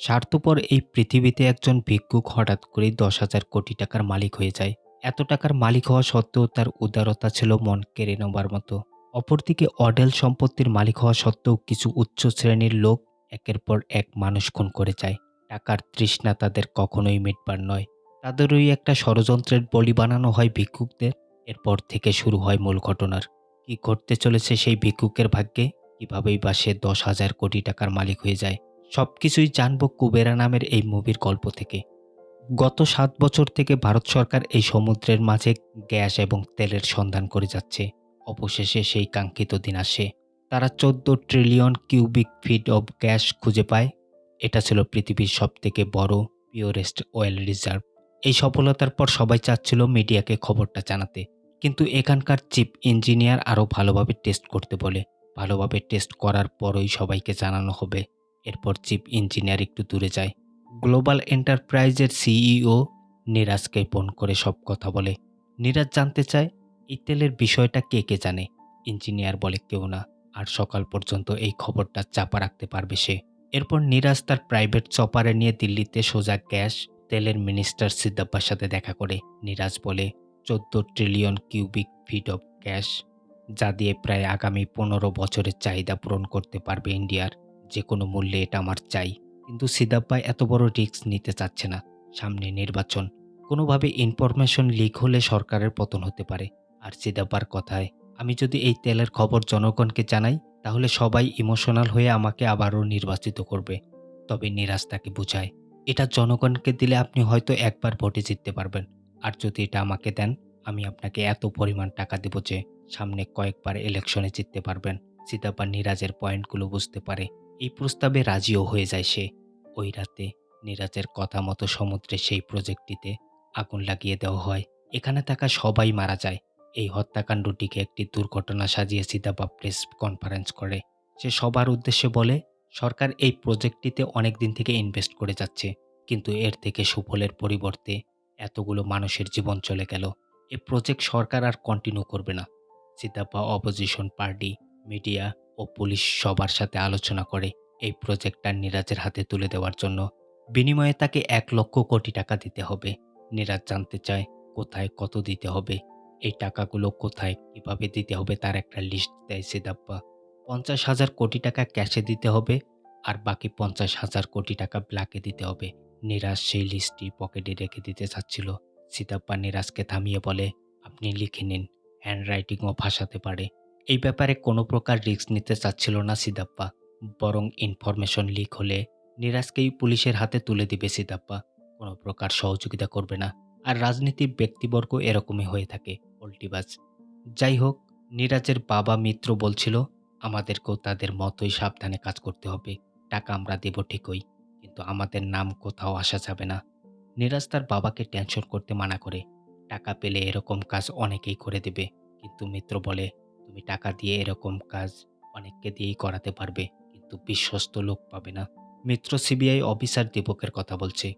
স্বার্থপর এই পৃথিবীতে একজন ভিক্ষুক হঠাৎ করেই ১০,০০০ কোটি টাকার মালিক হয়ে যায়। এত টাকার মালিক হওয়া সত্ত্বেও তার উদারতা ছিল মন কেড়ে নেবার মতো। অপরদিকে অঢেল সম্পত্তির মালিক হওয়া সত্ত্বেও কিছু উচ্চ শ্রেণীর লোক একের পর এক মানুষ খুন করে যায়। টাকার তৃষ্ণা তাদের কখনোই মিটবার নয়। তাদেরই একটা ষড়যন্ত্রের বলি বানানো হয় ভিক্ষুকদের। এরপর থেকে শুরু হয় মূল ঘটনার। কি ঘটতে চলেছে সেই ভিক্ষুকের ভাগ্যে? কিভাবেই বা সে ১০,০০০ কোটি টাকার মালিক হয়ে যায়? সবকিছুই জানবো কুবেরা নামের এই মুভির গল্প থেকে। গত ৭ বছর থেকে ভারত সরকার এই সমুদ্রের মাঝে গ্যাস এবং তেলের সন্ধান করে যাচ্ছে। অবশেষে সেই কাঙ্ক্ষিত দিন আসে। তারা ১৪ trillion cubic feet of gas খুঁজে পায়। এটা ছিল পৃথিবীর সবথেকে বড় পিওরেস্ট অয়েল রিজার্ভ। এই সফলতার পর সবাই চাচ্ছিল মিডিয়াকে খবরটা জানাতে। কিন্তু এখানকার চিফ ইঞ্জিনিয়ার আরও ভালোভাবে টেস্ট করতে বলে। ভালোভাবে টেস্ট করার পরই সবাইকে জানানো হবে। এরপর চিফ ইঞ্জিনিয়ার একটু দূরে যায়। গ্লোবাল এন্টারপ্রাইজের সিইও নিরাজকে ফোন করে সব কথা বলে। নিরাজ জানতে চায় এই তেলের বিষয়টা কে জানে। ইঞ্জিনিয়ার বলে কেউ না। আর সকাল পর্যন্ত এই খবরটা চাপা রাখতে পারবে সে। এরপর নিরাজ তার প্রাইভেট চপারে নিয়ে দিল্লিতে সোজা গ্যাস তেলের মিনিস্টার সিদ্দাব্বার সাথে দেখা করে। নিরাজ বলে ১৪ trillion cubic feet of gas, যা দিয়ে প্রায় আগামী ১৫ বছরের চাহিদা পূরণ করতে পারবে ইন্ডিয়ার। যে কোনো মূল্যে এটা আমার চাই। কিন্তু সিদাব্বা এত বড় রিস্ক নিতে চাচ্ছে না। সামনে নির্বাচন। কোনোভাবে ইনফরমেশন লিক হলে সরকারের পতন হতে পারে। আর সিদাব্বার কথায়, আমি যদি এই তেলের খবর জনগণকে জানাই, তাহলে সবাই ইমোশনাল হয়ে আমাকে আবারও নির্বাচিত করবে। তবে নিরাজ তাকে বুঝায়, এটা জনগণকে দিলে আপনি হয়তো একবার ভোটে জিততে পারবেন। আর যদি এটা আমাকে দেন, আমি আপনাকে এত পরিমাণ টাকা দেব যে সামনে কয়েকবার ইলেকশনে জিততে পারবেন। সিদাব্বা নিরাজের পয়েন্টগুলো বুঝতে পারে। এই প্রস্তাবে রাজিও হয়ে যায় সে। ওই রাতে নিরাজের কথা মতো সমুদ্রে সেই প্রজেক্টটিতে আগুন লাগিয়ে দেওয়া হয়। এখানে থাকা সবাই মারা যায়। এই হত্যাকাণ্ডটিকে একটি দুর্ঘটনা সাজিয়ে সিদাব্বা প্রেস কনফারেন্স করে। সে সবার উদ্দেশ্যে বলে, সরকার এই প্রজেক্টটিতে অনেক দিন থেকে ইনভেস্ট করে যাচ্ছে, কিন্তু এর থেকে সুফলের পরিবর্তে এতগুলো মানুষের জীবন চলে গেল। এই প্রজেক্ট সরকার আর কন্টিনিউ করবে না। সিদাব্বা অপোজিশন পার্টি, মিডিয়া ও পুলিশ সবার সাথে আলোচনা করে এই প্রজেক্টটা নিরাজের হাতে তুলে দেওয়ার জন্য। বিনিময়ে তাকে ১,০০,০০০ কোটি টাকা দিতে হবে। নিরাজ জানতে চায় কোথায় কত দিতে হবে, এই টাকাগুলো কোথায় কিভাবে দিতে হবে তার একটা লিস্ট দেয় সিদাব্বা। ৫০,০০০ কোটি টাকা ক্যাশে দিতে হবে আর বাকি ৫০,০০০ কোটি টাকা ব্ল্যাকে দিতে হবে। নিরাজ সেই লিস্টটি পকেটে রেখে দিতে চাচ্ছিল। সিদাব্বা নিরাজকে থামিয়ে বলে, আপনি লিখে নিন, হ্যান্ডরাইটিংও ভাসাতে পারে। এই ব্যাপারে কোনো প্রকার রিস্ক নিতে চাচ্ছিল না সিদাব্বা। বরং ইনফরমেশন লিক হলে নিরাজকেই পুলিশের হাতে তুলে দিবে সিদাব্বা। কোনো প্রকার সহযোগিতা করবে না। আর রাজনীতির ব্যক্তিবর্গ এরকমই হয়ে থাকে, পল্টিবাজ। যাই হোক, নিরাজের বাবা মিত্র বলছিল, আমাদেরকেও তাদের মতোই সাবধানে কাজ করতে হবে। টাকা আমরা দেব ঠিকই, কিন্তু আমাদের নাম কোথাও আসা যাবে না। নিরাজ তার বাবাকে টেনশন করতে মানা করে। টাকা পেলে এরকম কাজ অনেকেই করে দেবে। কিন্তু মিত্র বলে, তুমি টাকা দিয়ে এরকম কাজ অনেককে দিয়েই করাতে পারবে, কিন্তু বিশ্বস্ত লোক পাবে না। মিত্র সিবিআই অফিসার দীপকের কথা বলছে,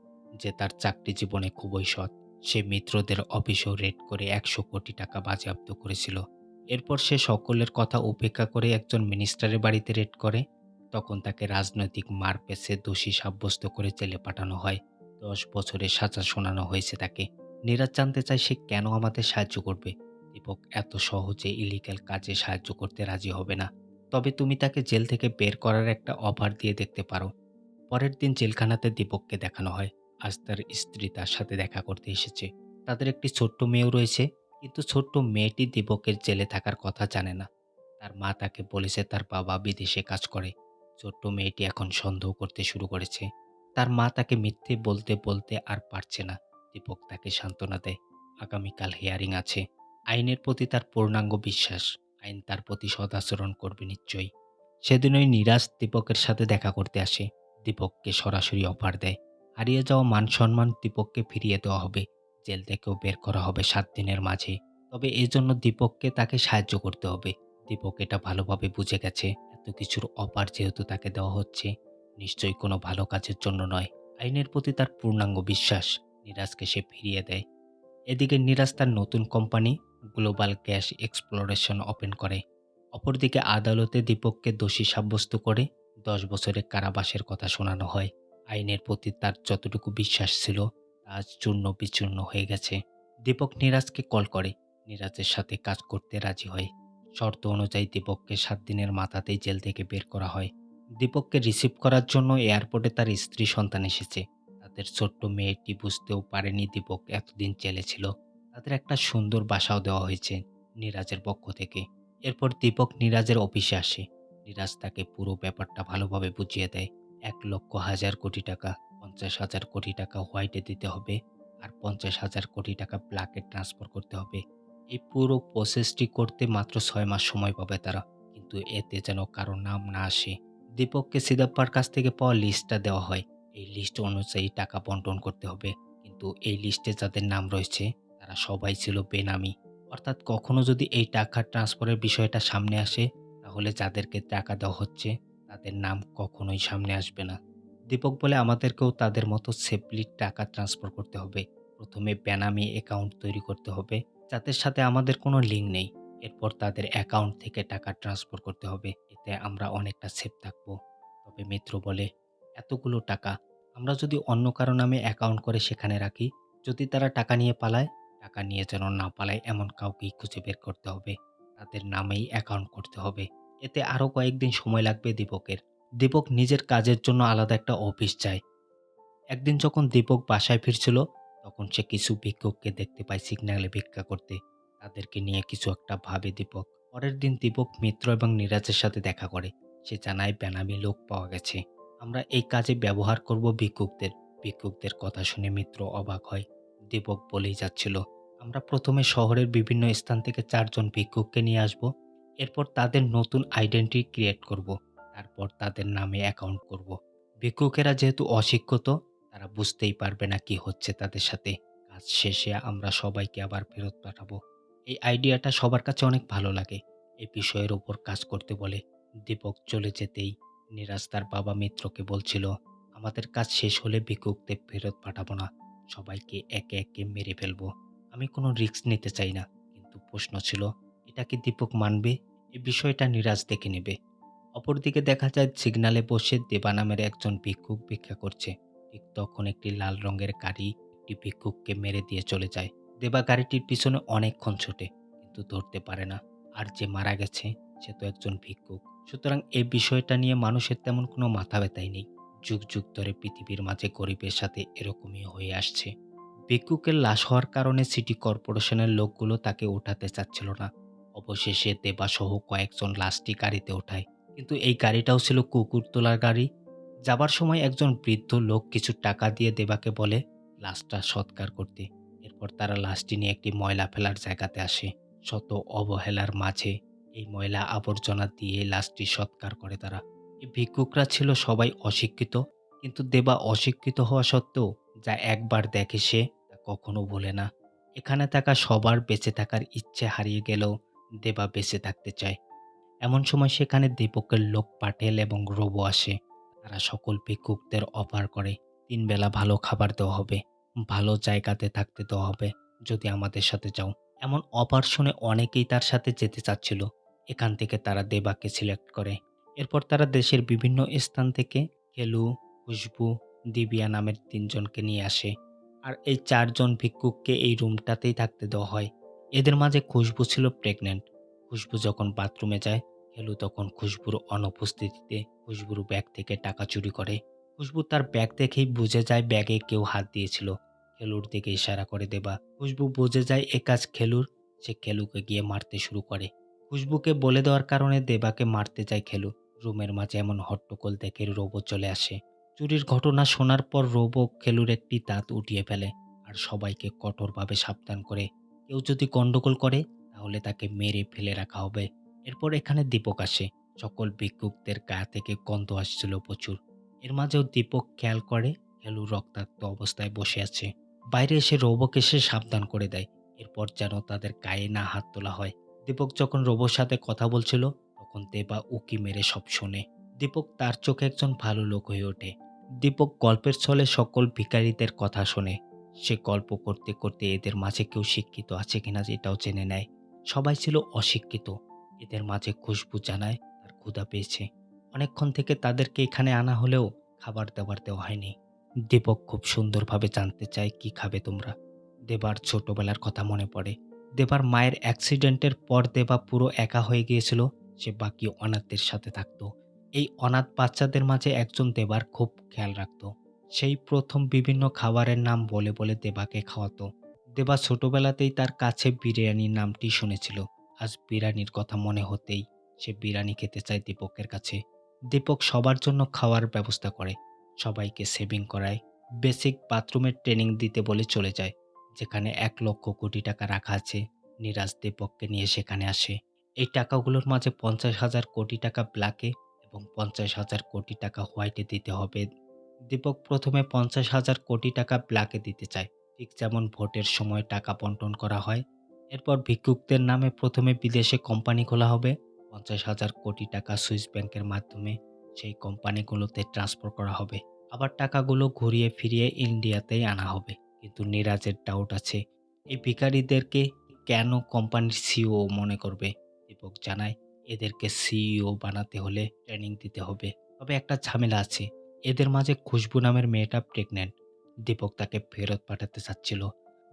যে তার চাকরি জীবনে খুবই সৎ। সে মিত্রদের অফিসেও রেড করে ১০০ কোটি টাকা বাজেয়াপ্ত করেছিল। এরপর সে সকলের কথা উপেক্ষা করে একজন মিনিস্টারের বাড়িতে রেড করে। তখন তাকে রাজনৈতিক মারপ্যাচে দোষী সাব্যস্ত করে জেলে পাঠানো হয়। ১০ বছরের সাজা শোনানো হয়েছে তাকে। নিরাজ জানতে চায় সে কেন আমাদের সাহায্য করবে। দীপক এত সহজে ইলিগ্যাল কাজে সাহায্য করতে রাজি হবে না। তবে তুমি তাকে জেল থেকে বের করার একটা অফার দিয়ে দেখতে পারো। পরের দিন জেলখানাতে দীপককে দেখানো হয়। আজ তার স্ত্রী তার সাথে দেখা করতে এসেছে। তাদের একটি ছোট্ট মেয়েও রয়েছে, কিন্তু ছোট্ট মেয়েটি দীপকের জেলে থাকার কথা জানে না। তার মা তাকে বলেছে তার বাবা বিদেশে কাজ করে। ছোট্ট মেয়েটি এখন সন্দেহ করতে শুরু করেছে। তার মা তাকে মিথ্যে বলতে বলতে আর পারছে না। দীপক তাকে সান্ত্বনা দেয়, আগামীকাল হিয়ারিং আছে। আইনের প্রতি তার পূর্ণাঙ্গ বিশ্বাস। আইন তার প্রতি সদাচরণ করবে নিশ্চয়ই। সেদিনই নিরাজ দীপকের সাথে দেখা করতে আসে। দীপককে সরাসরি অফার দেয়, হারিয়ে যাওয়া মান সম্মান দীপককে ফিরিয়ে দেওয়া হবে। জেল থেকেও বের করা হবে ৭ দিনের মাঝে। তবে এজন্য দীপককে তাকে সাহায্য করতে হবে। দীপক এটা ভালোভাবে বুঝে গেছে, এত কিছুর অফার যেহেতু তাকে দেওয়া হচ্ছে, নিশ্চয়ই কোনো ভালো কাজের জন্য নয়। আইনের প্রতি তার পূর্ণাঙ্গ বিশ্বাস। নিরাজকে সে ফিরিয়ে দেয়। এদিকে নিরাজ তার নতুন company global gas exploration open করে। অপরদিকে আদালতে দীপককে দোষী সাব্যস্ত করে ১০ বছরের কারাবাসের কথা শোনানো হয়। আইনের প্রতি তার যতটুকু বিশ্বাস ছিল তা আজ চূর্ণ বিচূর্ণ হয়ে গেছে। দীপক নীরাজকে কল করে, নীরাজের সাথে কাজ করতে রাজি হয়। শর্ত অনুযায়ী দীপককে ৭ দিনের মাথাতেই জেল থেকে বের করা হয়। দীপককে রিসিভ করার জন্য এয়ারপোর্টে তার স্ত্রী সন্তান এসেছে। তাদের ছোট্ট মেয়েটি বুঝতেও পারেনি দীপক এতদিন জেলে ছিল। তাদের একটা সুন্দর বাসাও দেওয়া হয়েছে নীরাজের পক্ষ থেকে। এরপর দীপক নীরাজের অফিসে আসে। নীরাজ তাকে পুরো ব্যাপারটা ভালোভাবে বুঝিয়ে দেয়। ১,০০,০০০ কোটি টাকা, ৫০,০০০ কোটি টাকা হোয়াইটে দিতে হবে আর ৫০,০০০ কোটি টাকা ব্ল্যাকে ট্রান্সফার করতে হবে। এই পুরো প্রসেসটি করতে মাত্র ৬ মাস সময় পাবে তারা। কিন্তু এতে যেন কারো নাম না আসে। দীপককে সিদাপ্পার কাছ থেকে পাওয়া লিস্টটা দেওয়া হয়। এই লিস্ট অনুযায়ী টাকা বন্টন করতে হবে। কিন্তু এই লিস্টে যাদের নাম রয়েছে তারা সবাই ছিল বেনামি। অর্থাৎ কখনো যদি এই টাকা ট্রান্সফারের বিষয়টা সামনে আসে তাহলে যাদেরকে টাকা দেওয়া হচ্ছে তাদের নাম কখনোই সামনে আসবে না। দীপক বলে আমাদেরকেও তাদের মতো সেফলি টাকা ট্রান্সফার করতে হবে। প্রথমে বেনামি অ্যাকাউন্ট তৈরি করতে হবে যাদের সাথে আমাদের কোনো লিঙ্ক নেই। এরপর তাদের অ্যাকাউন্ট থেকে টাকা ট্রান্সফার করতে হবে। এতে আমরা অনেকটা সেফ থাকবো। তবে মিত্র বলে, এতগুলো টাকা আমরা যদি অন্য কারো নামে অ্যাকাউন্ট করে সেখানে রাখি, যদি তারা টাকা নিয়ে পালায়, টাকা নিয়ে যেন না পালায় এমন কাউকেই খুঁজে বের করতে হবে। তাদের নামেই অ্যাকাউন্ট করতে হবে। এতে আরও কয়েকদিন সময় লাগবে দীপকের। দীপক নিজের কাজের জন্য আলাদা একটা অফিস চায়। একদিন যখন দীপক বাসায় ফিরছিল, তখন সে কিছু ভিক্ষুককে দেখতে পায় সিগন্যালে ভিক্ষা করতে। তাদেরকে নিয়ে কিছু একটা ভাবে দীপক। পরের দিন দীপক মিত্র এবং নীরাজের সাথে দেখা করে। সে জানায় বেনামি লোক পাওয়া গেছে। আমরা এই কাজে ব্যবহার করব ভিক্ষুকদের। ভিক্ষুকদের কথা শুনে মিত্র অবাক হয়। দীপক বলেই যাচ্ছিল, আমরা প্রথমে শহরের বিভিন্ন স্থান থেকে ৪ জন ভিক্ষুককে নিয়ে আসব। এরপর তাদের নতুন আইডেন্টিটি ক্রিয়েট করব। তারপর তাদের নামে অ্যাকাউন্ট করব। ভিক্ষুকেরা যেহেতু অশিক্ষিত, তারা বুঝতেই পারবে না কি হচ্ছে তাদের সাথে। কাজ শেষে আমরা সবাইকে আবার ফেরত পাঠাবো। এই আইডিয়াটা সবার কাছে অনেক ভালো লাগে। এই বিষয়ের উপর কাজ করতে বলে। দীপক চলে যেতেই নীরাজ তার বাবা মিত্রকে বলছিল, আমাদের কাজ শেষ হলে ভিক্ষুকদের ফেরত পাঠাবো না। সবাইকে একে একে মেরে ফেলবো। আমি কোনো রিস্ক নিতে চাই না। কিন্তু প্রশ্ন ছিল, এটা কি দীপক মানবে? এই বিষয়টা নীরাজ দেখে নেবে। অপরদিকে দেখা যায় সিগন্যালে বসে দেবা নামের একজন ভিক্ষুক ভিক্ষা করছে। ঠিক তখন একটি লাল রঙের গাড়ি একটি ভিক্ষুককে মেরে দিয়ে চলে যায়। দেবা গাড়িটির পিছনে অনেকক্ষণ ছোটে কিন্তু ধরতে পারে না। আর যে মারা গেছে সে তো একজন ভিক্ষুক। সুতরাং এই বিষয়টা নিয়ে মানুষের তেমন কোনো মাথা ব্যথাই নেই। যুগ যুগ ধরে পৃথিবীর মাঝে গরিবের সাথে এরকমই হয়ে আসছে। ভিক্ষুকের লাশ হওয়ার কারণে সিটি কর্পোরেশনের লোকগুলো তাকে ওঠাতে চাচ্ছিল না। অবশেষে দেবাসহ কয়েকজন লাশটি গাড়িতে ওঠায়। কিন্তু এই গাড়িটাও ছিল কুকুর তোলার গাড়ি। যাবার সময় একজন বৃদ্ধ লোক কিছু টাকা দিয়ে দেবাকে বলে লাশটা সৎকার করতে। এরপর তারা লাশটি নিয়ে একটি ময়লা ফেলার জায়গাতে আসে। শত অবহেলার মাঝে এই ময়লা আবর্জনা দিয়ে লাশটি সৎকার করে তারা। এই ভিক্ষুকরা ছিল সবাই অশিক্ষিত, কিন্তু দেবা অশিক্ষিত হওয়া সত্ত্বেও যা একবার দেখে সে তা কখনো ভোলে না। এখানে থাকা সবার বেঁচে থাকার ইচ্ছে হারিয়ে গেলেও দেবা বেঁচে থাকতে চায়। এমন সময় সেখানে দীপকের লোক পাটেল এবং রোবো আসে। তারা সকল ভিক্ষুকদের অফার করে ৩ বেলা ভালো খাবার দেওয়া হবে, ভালো জায়গাতে থাকতে দেওয়া হবে যদি আমাদের সাথে যাও। এমন অফার শুনে অনেকেই তার সাথে যেতে চাচ্ছিল। এখান থেকে তারা দেবাকে সিলেক্ট করে। এরপর তারা দেশের বিভিন্ন স্থান থেকে খেলু, খুশবু, দিবিয়া নামের ৩ জনকে নিয়ে আসে। আর এই ৪ জন ভিক্ষুককে এই রুমটাতেই থাকতে দেওয়া হয়। এদের মাঝে খুশবু ছিল প্রেগন্যান্ট। খুশবু যখন বাথরুমে যায়, হেলু তখন খুশবুর অনুপস্থিতিতে খুশবুর ব্যাগ থেকে টাকা চুরি করে। খুশবু তার ব্যাগ দেখেই বুঝে যায় ব্যাগে কেউ হাত দিয়েছিল। খেলুর দিকে ইশারা করে দেবা। খুশবু বুঝে যায় এ কাজ খেলুর। সে খেলুকে গিয়ে মারতে শুরু করে। খুশবুকে বলে দেওয়ার কারণে দেবাকে মারতে যায় খেলু। রুমের মাঝে এমন হট্টগোল দেখে রোবো চলে আসে। চুরির ঘটনা শোনার পর রোবো খেলুর একটি দাঁত উঠিয়ে ফেলে আর সবাইকে কঠোরভাবে সাবধান করে, কেউ যদি গন্ডগোল করে তাহলে তাকে মেরে ফেলে রাখা হবে। এরপর এখানে দীপক আসে। সকল ভিক্ষুকদের গা থেকে গন্ধ আসছিল প্রচুর। এর মাঝেও দীপক খেয়াল করে খেলু রক্তাক্ত অবস্থায় বসে আছে। বাইরে এসে রোবকে সে সাবধান করে দেয়। এরপর যেন তাদের গায়ে না হাত তোলা হয়। দীপক যখন রোবোর সাথে কথা বলছিল তখন দেবা উকি মেরে সব শোনে। দীপক তার চোখে একজন ভালো লোক হয়ে ওঠে। দীপক গল্পের ছলে সকল ভিখারিদের কথা শোনে। সে গল্প করতে করতে এদের মাঝে কেউ শিক্ষিত আছে কিনা এটাও জেনে নেয়। সবাই ছিল অশিক্ষিত। এদের মাঝে খুশবু জানায় তার ক্ষুধা পেয়েছে। অনেকক্ষণ থেকে তাদেরকে এখানে আনা হলেও খাবার-দাবার দেওয়া হয়নি। দীপক খুব সুন্দরভাবে জানতে চায়, "কি খাবে তোমরা?" দেবার ছোটবেলার কথা মনে পড়ে। দেবার মায়ের অ্যাক্সিডেন্টের পর দেবা পুরো একা হয়ে গিয়েছিল। সে বাকি অনাথদের সাথে থাকত। এই অনাথ বাচ্চাদের মাঝে একজন দেবার খুব খেয়াল রাখত। সেই ১ম বিভিন্ন খাবারের নাম বলে দেবাকে খাওয়াতো। দেবা ছোটবেলাতেই তার কাছে বিরিয়ানির নামটি শুনেছিল। আজ বিরিয়ানির কথা মনে হতেই সে বিরিয়ানি খেতে চায় দীপকের কাছে। দীপক সবার জন্য খাওয়ার ব্যবস্থা করে। সবাইকে সেভিং করায়। বেসিক বাথরুমের ট্রেনিং দিতে বলে চলে যায়। যেখানে ১,০০,০০,০০,০০০ রাখা আছে, নিরাজ দীপককে নিয়ে সেখানে আসে। এই টাকাগুলোর মাঝে ৫০,০০০,০০,০০,০০০ ব্ল্যাকে এবং ৫০,০০০,০০,০০০ হোয়াইটে দিতে হবে। দীপক ১ম এ ৫০,০০০,০০,০০০ ব্ল্যাকে দিতে চায়। ঠিক যেমন ভোটের সময় টাকা বন্টন করা হয়। এরপর ভিক্ষুকদের নামে ১ম এ বিদেশে কোম্পানি খোলা হবে। ৫০,০০০,০০,০০০ সুইস ব্যাংকের মাধ্যমে সেই কোম্পানিগুলোতে ট্রান্সফার করা হবে। আবার টাকাগুলো ঘুরিয়ে ফিরিয়ে ইন্ডিয়াতেই আনা হবে। কিন্তু নিরাজের ডাউট আছে, এই ভিখারিদেরকে কেন কোম্পানির সিইও মনে করবে? দীপক জানায়, এদেরকে সিইও বানাতে হলে ট্রেনিং দিতে হবে। তবে একটা ঝামেলা আছে। এদের মাঝে খুশবু নামের মেয়েটা প্রেগন্যান্ট। দীপক তাকে ফেরত পাঠাতে চাচ্ছিল।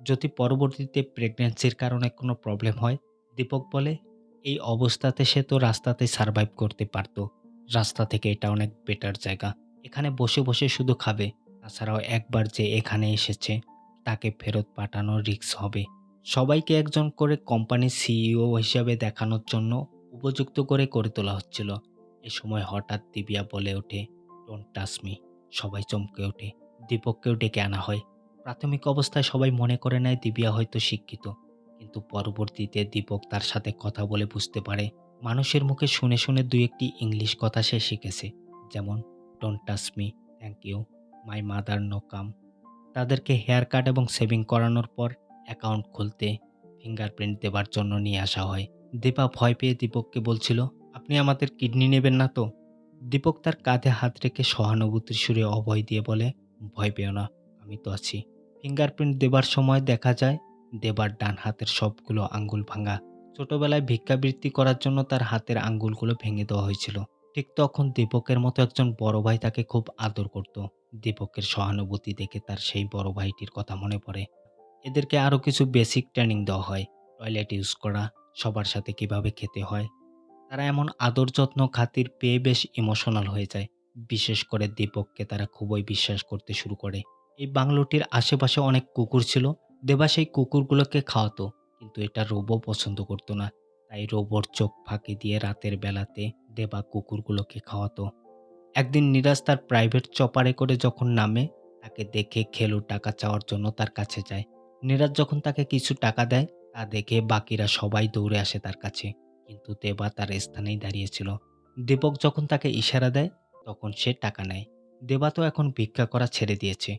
যদি পরবর্তীতে প্রেগন্যান্সির কারণে কোনো প্রবলেম হয়, দীপক বলে, এই অবস্থাতে সে তো রাস্তাতেই সারভাইভ করতে পারত। রাস্তা থেকে এটা অনেক বেটার জায়গা। এখানে বসে শুধু খাবে। তাছাড়াও একবার যে এখানে এসেছে, তাকে ফেরত পাঠানো রিস্ক হবে। সবাইকে একজন করে কোম্পানির সিইও হিসেবে দেখানোর জন্য উপযুক্ত করে গড়ে তোলা হচ্ছিল। এ সময় হঠাৎ দিবিয়া বলে ওঠে, "ডোন্ট টাচ মি।" সবাই চমকে ওঠে। দীপককেও ডেকে আনা হয়। প্রাথমিক অবস্থায় সবাই মনে করে নেয় দিবিয়া হয়তো শিক্ষিত। কিন্তু পরবর্তীতে দীপক তার সাথে কথা বলে বুঝতে পারে, মানুষের মুখে শুনে ২-১টি ইংলিশ কথা সে শিখেছে। যেমন, "don't touch me", "thank you", "my mother no come". তাদেরকে হেয়ার কাট এবং শেভিং করানোর পর অ্যাকাউন্ট খুলতে ফিঙ্গারপ্রিন্ট দেবার জন্য নিয়ে আসা হয়। দীপা ভয় পেয়ে দীপককে বলছিল, "আপনি আমাদের কিডনি নেবেন না তো?" দীপক তার কাঁধে হাত রেখে সহানুভূতির সুরে অভয় দিয়ে বলে, "ভয় পেও না, আমি তো আছি।" ফিঙ্গারপ্রিন্ট দেবার সময় দেখা যায় দেবার ডান হাতের সবগুলো আঙ্গুল ভাঙা। ছোটবেলায় ভিক্ষাবৃত্তি করার জন্য তার হাতের আঙ্গুলগুলো ভেঙে দেওয়া হয়েছিল। ঠিক তখন দীপকের মতো একজন বড় ভাই তাকে খুব আদর করত। দীপকের সহানুভূতি দেখে তার সেই বড় ভাইটির কথা মনে পড়ে। এদেরকে আরো কিছু বেসিক ট্রেনিং দেওয়া হয়। টয়লেট ইউজ করা, সবার সাথে কিভাবে খেতে হয়। তারা এমন আদর যত্ন খাতির পেয়ে বেশ ইমোশনাল হয়ে যায়। বিশেষ করে দীপককে তারা খুবই বিশ্বাস করতে শুরু করে। এই বাংলোটির আশেপাশে অনেক কুকুর ছিল। দেবা সেই কুকুরগুলোকে খাওয়াতো। কিন্তু এটা রোবো পছন্দ করত না। তাই রোবোর চোখ ফাঁকি দিয়ে রাতের বেলাতে দেবা কুকুরগুলোকে খাওয়াতো। একদিন নিরাজ তার প্রাইভেট চপারে করে যখন নামে, তাকে দেখে খেলু টাকা চাওয়ার জন্য তার কাছে যায়। নিরাজ যখন তাকে কিছু টাকা দেয়, তা দেখে বাকিরা সবাই দৌড়ে আসে তার কাছে। কিন্তু দেবা তার স্থানেই দাঁড়িয়েছিল। দীপক যখন তাকে ইশারা দেয়, তখন সে টাকা নেয়। দেবা তো এখন ভিক্ষা করা ছেড়ে দিয়েছে।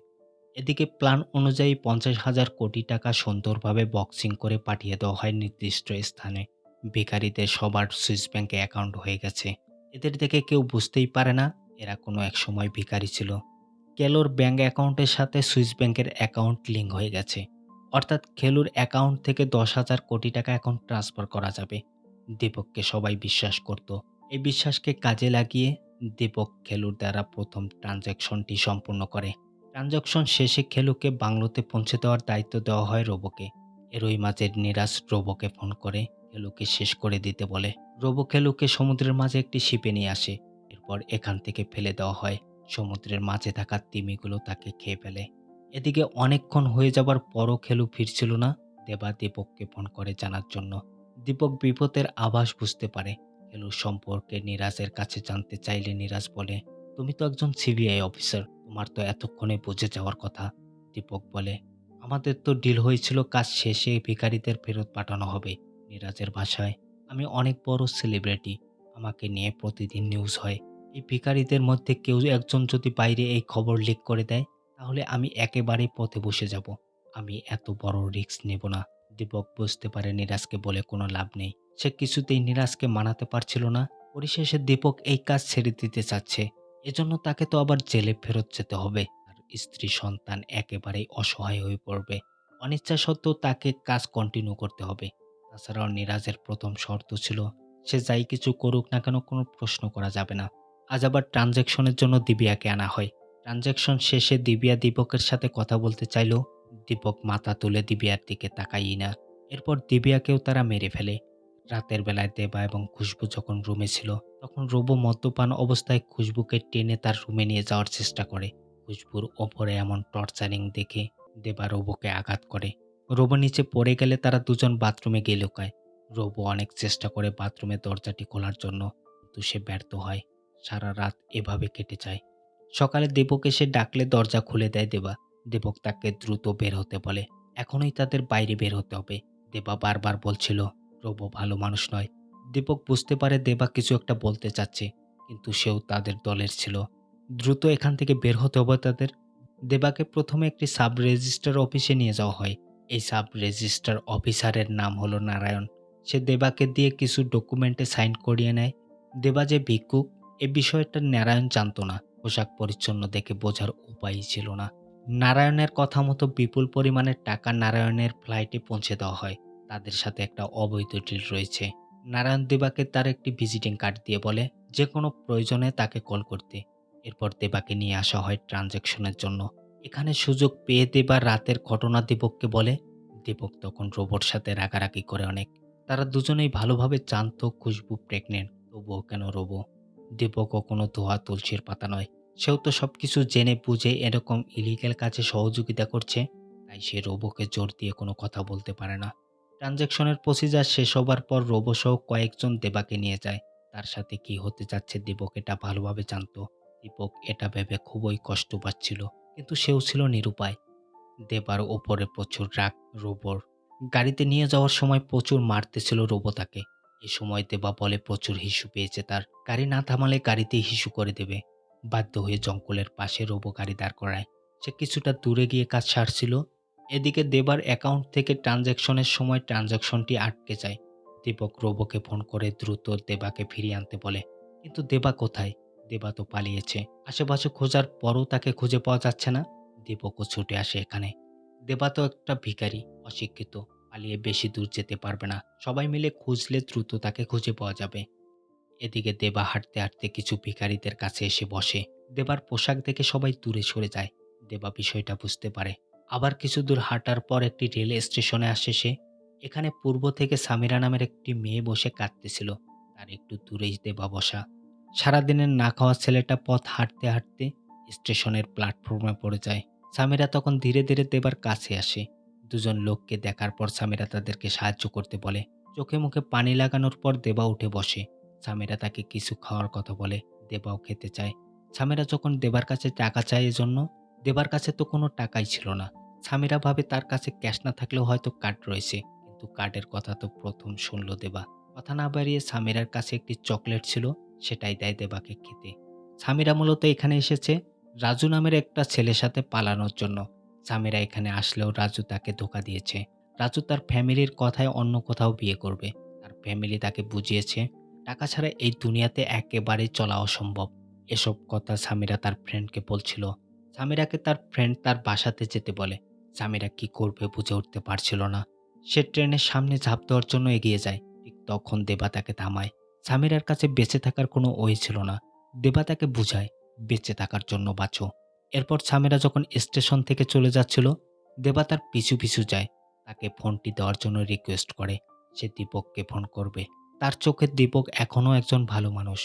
এদিকে প্ল্যান অনুযায়ী ৫০,০০০,০০,০০০ সুন্দরভাবে বক্সিং করে পাঠিয়ে দেওয়া হয় নির্দিষ্ট স্থানে। ভিখারিদের সবার সুইস ব্যাংকে অ্যাকাউন্ট হয়ে গেছে। এদের দেখে কেউ বুঝতেই পারে না এরা কোনো একসময় ভিখারি ছিল। কেলোর ব্যাংক অ্যাকাউন্টের সাথে সুইস ব্যাংকের অ্যাকাউন্ট লিঙ্ক হয়ে গেছে। অর্থাৎ খেলুর অ্যাকাউন্ট থেকে ১০,০০০,০০,০০০ এখন ট্রান্সফার করা যাবে। দীপককে সবাই বিশ্বাস করত। এই বিশ্বাসকে কাজে লাগিয়ে দীপক খেলুর দ্বারা ১ম ট্রানজ্যাকশনটি সম্পূর্ণ করে। ট্রানজ্যাকশন শেষে খেলুকে বাংলোতে পৌঁছে দেওয়ার দায়িত্ব দেওয়া হয় রোবোকে। এরই মাঝে নিরাজ রোবোকে ফোন করে খেলুকে শেষ করে দিতে বলে। রোবো খেলুকে সমুদ্রের মাঝে একটি শিপে নিয়ে আসে। এরপর এখান থেকে ফেলে দেওয়া হয়। সমুদ্রের মাঝে থাকা তিমিগুলো তাকে খেয়ে ফেলে। এদিকে অনেকক্ষণ হয়ে যাবার পরও খেলু ফিরছিল না। দেবা দীপককে ফোন করে জানার জন্য। দীপক বিপদের আভাস বুঝতে পারে। খেলুর সম্পর্কে নিরাজের কাছে জানতে চাইলে নিরাজ বলে, "তুমি তো একজন সিবিআই অফিসার, তোমার তো এতক্ষণে বুঝে যাওয়ার কথা।" দীপক বলে, "আমাদের তো ডিল হয়েছিল কাজ শেষে ভিখারিদের ফেরত পাঠানো হবে।" নিরাজের ভাষায়, "আমি অনেক বড় সেলিব্রিটি। আমাকে নিয়ে প্রতিদিন নিউজ হয়। এই ভিখারিদের মধ্যে কেউ একজন যদি বাইরে এই খবর লিক করে দেয়, তাহলে আমি একেবারেই পথে বসে যাব। আমি এত বড় রিস্ক নেব না।" দীপক বুঝতে পারে নিরাজকে বলে কোনো লাভ নেই। সে কিছুতেই নিরাজকে মানাতে পারছিল না। পরিশেষে দীপক এই কাজ ছেড়ে দিতে চাচ্ছে। এজন্য তাকে তো আবার জেলে ফেরত যেতে হবে। তার স্ত্রী সন্তান একেবারেই অসহায় হয়ে পড়বে। অনিচ্ছা সত্ত্বেও তাকে কাজ কন্টিনিউ করতে হবে। তাছাড়াও নিরাজের ১ম শর্ত ছিল, সে যাই কিছু করুক না কেন কোনো প্রশ্ন করা যাবে না। আজ আবার ট্রানজ্যাকশনের জন্য দিবিয়াকে আনা হয়। ট্রানজ্যাকশন শেষে দিবিয়া দীপকের সাথে কথা বলতে চাইলেও দীপক মাথা তুলে দিবিয়ার দিকে তাকায়ই না। এরপর দিবিয়াকেও তারা মেরে ফেলে। রাতের বেলায় দেবা এবং খুশবু যখন রুমে ছিল, তখন রোবো মদ্যপান অবস্থায় খুশবুকে টেনে তার রুমে নিয়ে যাওয়ার চেষ্টা করে। খুশবুর ওপরে এমন টর্চারিং দেখে দেবা রোবোকে আঘাত করে। রোবো নিচে পড়ে গেলে তারা দুজন বাথরুমে গিয়ে লুকায়। রোবো অনেক চেষ্টা করে বাথরুমের দরজাটি খোলার জন্য, কিন্তু সে ব্যর্থ হয়। সারা রাত এভাবে কেটে যায়। সকালে দীপক এসে ডাকলে দরজা খুলে দেয় দেবা। দীপক তাকে দ্রুত বের হতে বলে। এখনই তাদের বাইরে বের হতে হবে। দেবা বারবার বলছিল রোবো ভালো মানুষ নয়। দীপক বুঝতে পারে দেবা কিছু একটা বলতে চাচ্ছে, কিন্তু সেও তাদের দলের ছিল। দ্রুত এখান থেকে বের হতে হবে তাদের। দেবাকে প্রথমে একটি সাব রেজিস্ট্রার অফিসে নিয়ে যাওয়া হয়। এই সাব রেজিস্ট্রার অফিসারের নাম হলো নারায়ণ। সে দেবাকে দিয়ে কিছু ডকুমেন্টে সাইন করিয়ে নেয়। দেবা যে ভিক্ষুক এ বিষয়টা নারায়ণ জানতো না। পোশাক পরিচ্ছন্ন দেখে বোঝার উপায়ই ছিল না। নারায়ণের কথা মতো বিপুল পরিমাণের টাকা নারায়ণের ফ্লাইটে পৌঁছে দেওয়া হয়। তাদের সাথে একটা অবৈধ ডিল রয়েছে। নারায়ণ দেবাকে তার একটি ভিজিটিং কার্ড দিয়ে বলে যে কোনো প্রয়োজনে তাকে কল করতে। এরপর দেবাকে নিয়ে আসা হয় ট্রানজ্যাকশনের জন্য। এখানে সুযোগ পেয়ে দেবা রাতের ঘটনা দীপককে বলে। দীপক তখন রোবর সাথে রাগারাগি করে অনেক। তারা দুজনেই ভালোভাবে জানতো খুশবু প্রেগনেন্ট, তবুও কেন রোবো। দীপকও কোনো ধোয়া তুলসীর পাতা নয়। সেও তো সবকিছু জেনে বুঝে এরকম ইলিগ্যাল কাজে সহযোগিতা করছে, তাই সে রোবোকে জোর দিয়ে কোনো কথা বলতে পারে না। ট্রানজ্যাকশনের প্রসিজার শেষ হবার পর রোবো সহ কয়েকজন দেবাকে নিয়ে যায়। তার সাথে কি হতে যাচ্ছে দীপক এটা ভালোভাবে জানতো। দীপক এটা ভেবে খুবই কষ্ট পাচ্ছিল, কিন্তু সেও ছিল নিরুপায়। দেবার ওপরে প্রচুর রাগ রোবর। গাড়িতে নিয়ে যাওয়ার সময় প্রচুর মারতেছিল রোবো তাকে। এ সময় দেবা বলে প্রচুর হিসু পেয়েছে তার। গাড়ি না থামালে গাড়িতেই হিসু করে দেবে। বাধ্য হয়ে জঙ্গলের পাশে রোবো গাড়ি দাঁড় করায়। সে কিছুটা দূরে গিয়ে কাজ সারছিল। এদিকে দেবার অ্যাকাউন্ট থেকে ট্রানজ্যাকশনের সময় ট্রানজ্যাকশনটি আটকে যায়। দীপক রোবোকে ফোন করে দ্রুত দেবাকে ফিরিয়ে আনতে বলে। কিন্তু দেবা কোথায়? দেবা তো পালিয়েছে। আশেপাশে খোঁজার পরও তাকে খুঁজে পাওয়া যাচ্ছে না। দীপকও ছুটে আসে এখানে। দেবা তো একটা ভিখারি, অশিক্ষিত, পালিয়ে বেশি দূর যেতে পারবে না। সবাই মিলে খুঁজলে দ্রুত তাকে খুঁজে পাওয়া যাবে। এদিকে দেবা হাঁটতে হাঁটতে কিছু ভিখারিদের কাছে এসে বসে। দেবার পোশাক দেখে সবাই দূরে সরে যায়। দেবা বিষয়টা বুঝতে পারে। আবার কিছু দূর হাঁটার পর একটি রেল স্টেশনে আসে সে। এখানে পূর্ব থেকে সামিরা নামের একটি মেয়ে বসে কাঁদতেছিল। তার একটু দূরেই দেবা বসা। সারাদিনের না খাওয়া ছেলেটা পথ হাঁটতে হাঁটতে স্টেশনের প্ল্যাটফর্মে পড়ে যায়। সামিরা তখন ধীরে ধীরে দেবার কাছে আসে। দুজন লোককে দেখার পর সামিরা তাদেরকে সাহায্য করতে বলে। চোখে মুখে পানি লাগানোর পর দেবা উঠে বসে। সামিরা তাকে কিছু খাওয়ার কথা বলে। দেবাও খেতে চায়। সামিরা যখন দেবার কাছে টাকা চায় এজন্য, দেবার কাছে তো কোনো টাকাই ছিল না। সামিরা ভাবে তার কাছে ক্যাশ না থাকলেও হয়তো কার্ড রয়েছে, কিন্তু কার্ডের কথা তো প্রথম শুনল দেবা। কথা না বাড়িয়ে সামিরার কাছে একটি চকলেট ছিল, সেটাই দেয় দেবাকে খেতে। সামিরা মূলত এখানে এসেছে রাজু নামের একটা ছেলের সাথে পালানোর জন্য। সামিরা এখানে আসলেও রাজু তাকে ধোঁকা দিয়েছে। রাজু তার ফ্যামিলির কথায় অন্য কোথাও বিয়ে করবে। তার ফ্যামিলি তাকে বুঝিয়েছে টাকা ছাড়া এই দুনিয়াতে একেবারেই চলা অসম্ভব। এসব কথা সামিরা তার ফ্রেন্ডকে বলছিল। সামিরাকে তার ফ্রেন্ড তার বাসাতে যেতে বলে। সামিরা কি করবে বুঝে উঠতে পারছিল না। সে ট্রেনের সামনে ঝাঁপ দেওয়ার জন্য এগিয়ে যায়। ঠিক তখন দেবা তাকে থামায়। সামিরার কাছে বেঁচে থাকার কোনো ওয়ে ছিল না। দেবা তাকে বুঝায়, বেঁচে থাকার জন্য বাঁচো। এরপর সামিরা যখন স্টেশন থেকে চলে যাচ্ছিল, দেবা তার পিছু পিছু যায়। তাকে ফোনটি দেওয়ার জন্য রিকোয়েস্ট করে। সে দীপককে ফোন করবে। তার চোখে দীপক এখনও একজন ভালো মানুষ।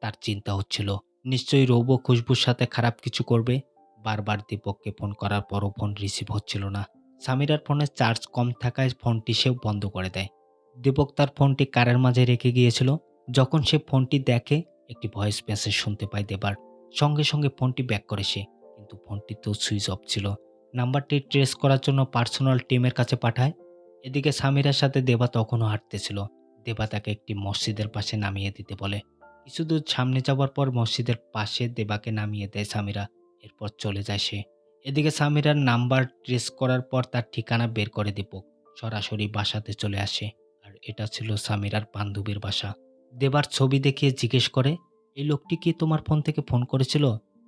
তার চিন্তা হচ্ছিল নিশ্চয়ই রোবো খুশবুর সাথে খারাপ কিছু করবে। বারবার দীপককে ফোন করার পরও ফোন রিসিভ হচ্ছিল না। সামিরার ফোনে চার্জ কম থাকায় ফোনটি সেও বন্ধ করে দেয়। দীপক তার ফোনটি কারের মাঝে রেখে গিয়েছিল। যখন সে ফোনটি দেখে একটি ভয়েস মেসেজ শুনতে পায় দেবার। সঙ্গে সঙ্গে ফোনটি ব্যাক করে সে, কিন্তু ফোনটি তো সুইচ অফ ছিল। নাম্বারটি ট্রেস করার জন্য পার্সোনাল টিমের কাছে পাঠায়। এদিকে সামিরার সাথে দেবা তখনও হাঁটতেছিল। দেবা তাকে একটি মসজিদের পাশে নামিয়ে দিতে বলে। কিছু দূর সামনে যাওয়ার পর মসজিদের পাশে দেবাকে নামিয়ে দেয় সামিরা। এরপর চলে যায় সে। এদিকে সামিরার নাম্বার ট্রেস করার পর তার ঠিকানা বের করে দীপক সরাসরি বাসাতে চলে আসে। আর এটা ছিল সামিরার বান্ধবীর বাসা। দেবার ছবি দেখিয়ে জিজ্ঞেস করে, এই লোকটি কি তোমার ফোন থেকে ফোন করেছিল?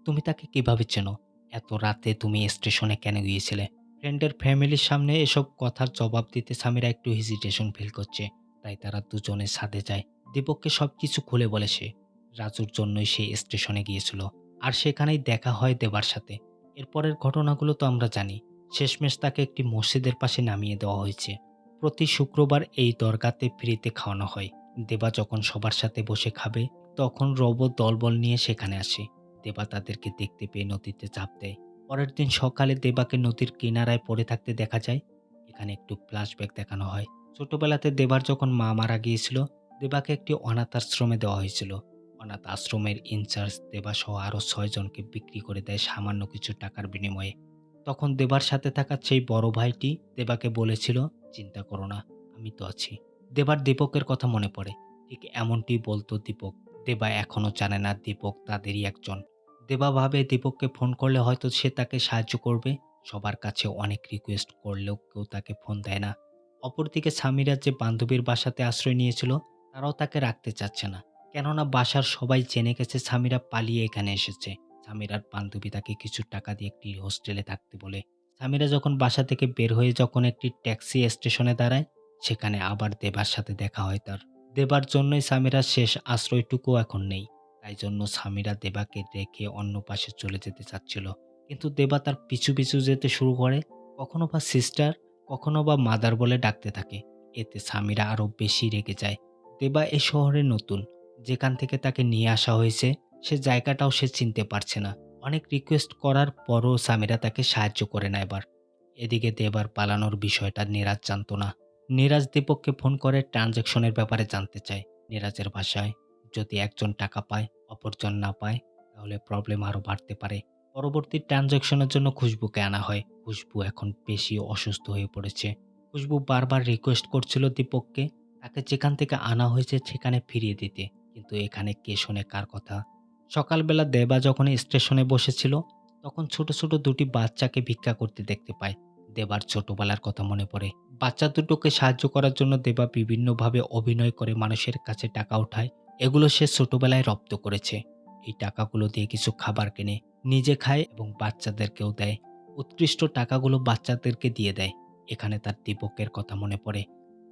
তুমি তাকে কিভাবে চেনো? এত রাতে তুমি স্টেশনে কেন গিয়েছিলে? ফ্রেন্ডের ফ্যামিলির সামনে এসব কথার জবাব দিতে সামিরা একটু হেজিটেশন ফিল করছে। তাই তারা দুজনে ছাদে যায়। দীপককে সবকিছু খুলে বলে সে। রাজুর জন্যই সে স্টেশনে গিয়েছিল। আর সেখানেই দেখা হয় দেবার সাথে। এরপরের ঘটনাগুলো তো আমরা জানি। শেষমেশ তাকে একটি মসজিদের পাশে নামিয়ে দেওয়া হয়েছে। প্রতি শুক্রবার এই দরগাতে ফ্রিতে খাওয়ানো হয়। দেবা যখন সবার সাথে বসে খাবে, তখন রব দলবল নিয়ে সেখানে আসে। দেবা তাদেরকে দেখতে পেয়ে নদীতে ঝাঁপ দেয়। পরের দিন সকালে দেবাকে নদীর কিনারায় পড়ে থাকতে দেখা যায়। এখানে একটু ফ্ল্যাশব্যাক দেখানো হয়। ছোটবেলাতে দেবার যখন মা মারা গিয়েছিল, দেবাকে একটি অনাথ আশ্রমে দেওয়া হয়েছিল। অনাথ আশ্রমের ইনচার্জ দেবাসহ আরও ৬ জনকে বিক্রি করে দেয় সামান্য কিছু টাকার বিনিময়ে। তখন দেবার সাথে থাকা সেই বড় ভাইটি দেবাকে বলেছিল, "চিন্তা করো না, আমি তো আছি।" দেবার দীপকের কথা মনে পড়ে। ঠিক এমনটি বলতো দীপক। দেবা এখনো জানে না দীপক তাদেরই একজন। দেবা ভাবে দীপককে ফোন করলে হয়তো সে তাকে সাহায্য করবে। সবার কাছে অনেক রিকোয়েস্ট করলেও কেউ তাকে ফোন দেয় না। অপরদিকে সামিরা যে বান্ধবীর বাসাতে আশ্রয় নিয়েছিল, তারাও তাকে রাখতে চাচ্ছে না। কেননা বাসার সবাই জেনে গেছে সামিরা পালিয়ে এখানে এসেছে। সামিরার বান্ধবী তাকে কিছু টাকা দিয়ে একটি হোস্টেলে থাকতে বলে। সামিরা যখন বাসা থেকে বের হয়ে যখন একটি ট্যাক্সি স্টেশনে দাঁড়ায়, সেখানে আবার দেবার সাথে দেখা হয় তার। দেবার জন্যই সামিরার শেষ আশ্রয়টুকুও এখন নেই। তাই জন্য সামিরা দেবাকে রেখে অন্য পাশে চলে যেতে চাচ্ছিল। কিন্তু দেবা তার পিছু পিছু যেতে শুরু করে। কখনো বা সিস্টার, কখনো বা মাদার বলে ডাকতে থাকে। এতে সামিরা আরো বেশি রেগে যায়। দেবা এ শহরে নতুন। যেখান থেকে তাকে নিয়ে আসা হয়েছে, সে জায়গাটাও সে চিনতে পারছে না। অনেক রিকোয়েস্ট করার পরও সামিরা তাকে সাহায্য করে না এবার। এদিকে দেবার পালানোর বিষয়টা নিরাজ জানতো না। নিরাজ দীপককে ফোন করে ট্রানজ্যাকশনের ব্যাপারে জানতে চায়। নিরাজের ভাষায়, যদি একজন টাকা পায়, অপরজন না পায়, তাহলে প্রবলেম আরো বাড়তে পারে। পরবর্তী ট্রানজ্যাকশনের জন্য খুশবুকে আনা হয়। খুশবু এখন বেশি অসুস্থ হয়ে পড়েছে। খুশবু বারবার রিকোয়েস্ট করছিল দীপককে তাকে যেখান থেকে আনা হয়েছে সেখানে ফিরিয়ে দিতে। কিন্তু এখানে কে শোনে কার কথা? সকালবেলা দেবা যখন স্টেশনে বসেছিল, তখন ছোট ছোট দুটি বাচ্চাকে ভিক্ষা করতে দেখতে পায়। দেবার ছোটবেলার কথা মনে পড়ে। বাচ্চা দুটোকে সাহায্য করার জন্য দেবা বিভিন্নভাবে অভিনয় করে মানুষের কাছে টাকা উঠায়। এগুলো সে ছোটবেলায় রপ্ত করেছে। এই টাকাগুলো দিয়ে কিছু খাবার কেনে, নিজে খায় এবং বাচ্চাদেরকেও দেয়। উৎকৃষ্ট টাকাগুলো বাচ্চাদেরকে দিয়ে দেয়। এখানে তার দীপকের কথা মনে পড়ে।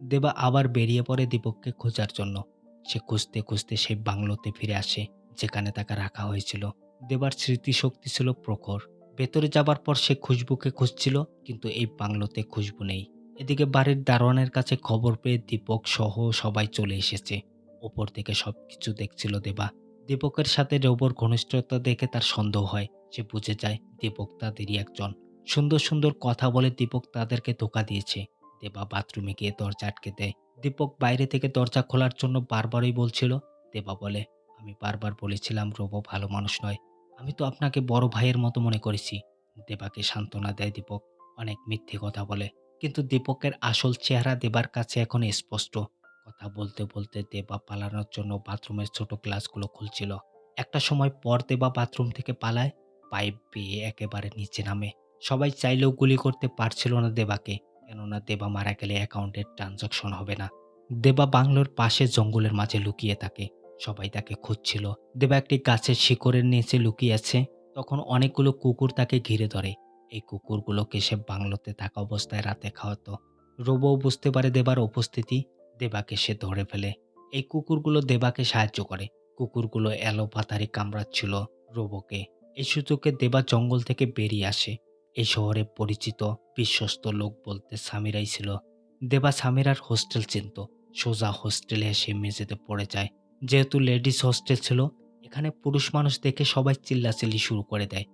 দেবা আবার বেরিয়ে পড়ে দীপককে খোঁজার জন্য। সে খুঁজতে খুঁজতে সেই বাংলোতে ফিরে আসে, যেখানে তাকে রাখা হয়েছিল। দেবার স্মৃতিশক্তি ছিল প্রখর। ভেতরে যাবার পর সে খুশবুকে খুঁজছিল, কিন্তু এই বাংলোতে খুশবু নেই। এদিকে বাড়ির দারোয়ানের কাছে খবর পেয়ে দীপক সহ সবাই চলে এসেছে। ওপর থেকে সবকিছু দেখছিল দেবা। দীপকের সাথে রোবর ঘনিষ্ঠতা দেখে তার সন্দেহ হয়। সে বুঝে যায় দীপক তাদেরই একজন। সুন্দর সুন্দর কথা বলে দীপক তাদেরকে ধোঁকা দিয়েছে। দেবা বাথরুমে গিয়ে দরজা আটকে দেয়। দীপক বাইরে থেকে দরজা খোলার জন্য বারবারই বলছিল। দেবা বলে, "আমি বারবার বলেছিলাম রোবো ভালো মানুষ নয়। আমি তো আপনাকে বড় ভাইয়ের মতো মনে করেছি।" দেবাকে সান্ত্বনা দেয় দীপক। অনেক মিথ্যে কথা বলে। কিন্তু দীপকের আসল চেহারা দেবার কাছে এখন স্পষ্ট। কথা বলতে বলতে দেবা পালানোর জন্য বাথরুমের ছোট গ্লাসগুলো খুলছিল। একটা সময় পর দেবা বাথরুম থেকে পালায়, পাইপ বেয়ে একেবারে নিচে নামে। সবাই চাইলেও গুলি করতে পারছিল না দেবাকে, কেননা দেবা মারা গেলে অ্যাকাউন্টের ট্রানজাকশন হবে না। দেবা বাংলোর পাশে জঙ্গলের মাঝে লুকিয়ে থাকে। সবাই তাকে খুঁজছিল। দেবা একটি গাছের শিকড়ের নিচে লুকিয়ে আছে। তখন অনেকগুলো কুকুর তাকে ঘিরে ধরে। এই কুকুরগুলোকে সে বাংলোতে থাকা অবস্থায় রাতে খাওয়াতো। রোবও বুঝতে পারে দেবার উপস্থিতি। দেবাকে সে ধরে ফেলে। এই কুকুরগুলো দেবাকে সাহায্য করে। কুকুরগুলো এলোপাতাড়ি কামড়াচ্ছিল রোবকে। এই সুযোগে দেবা জঙ্গল থেকে বেরিয়ে আসে। এই শহরে পরিচিত বিশ্বস্ত লোক বলতে সামিরাই ছিল। দেবা সামিরার হোস্টেল চিনত। সোজা হোস্টেলে এসে মেঝেতে পড়ে যায়। যেহেতু লেডিস হোস্টেল ছিল, এখানে পুরুষ মানুষ দেখে সবাই চিল্লাচিল্লি শুরু করে দেয়।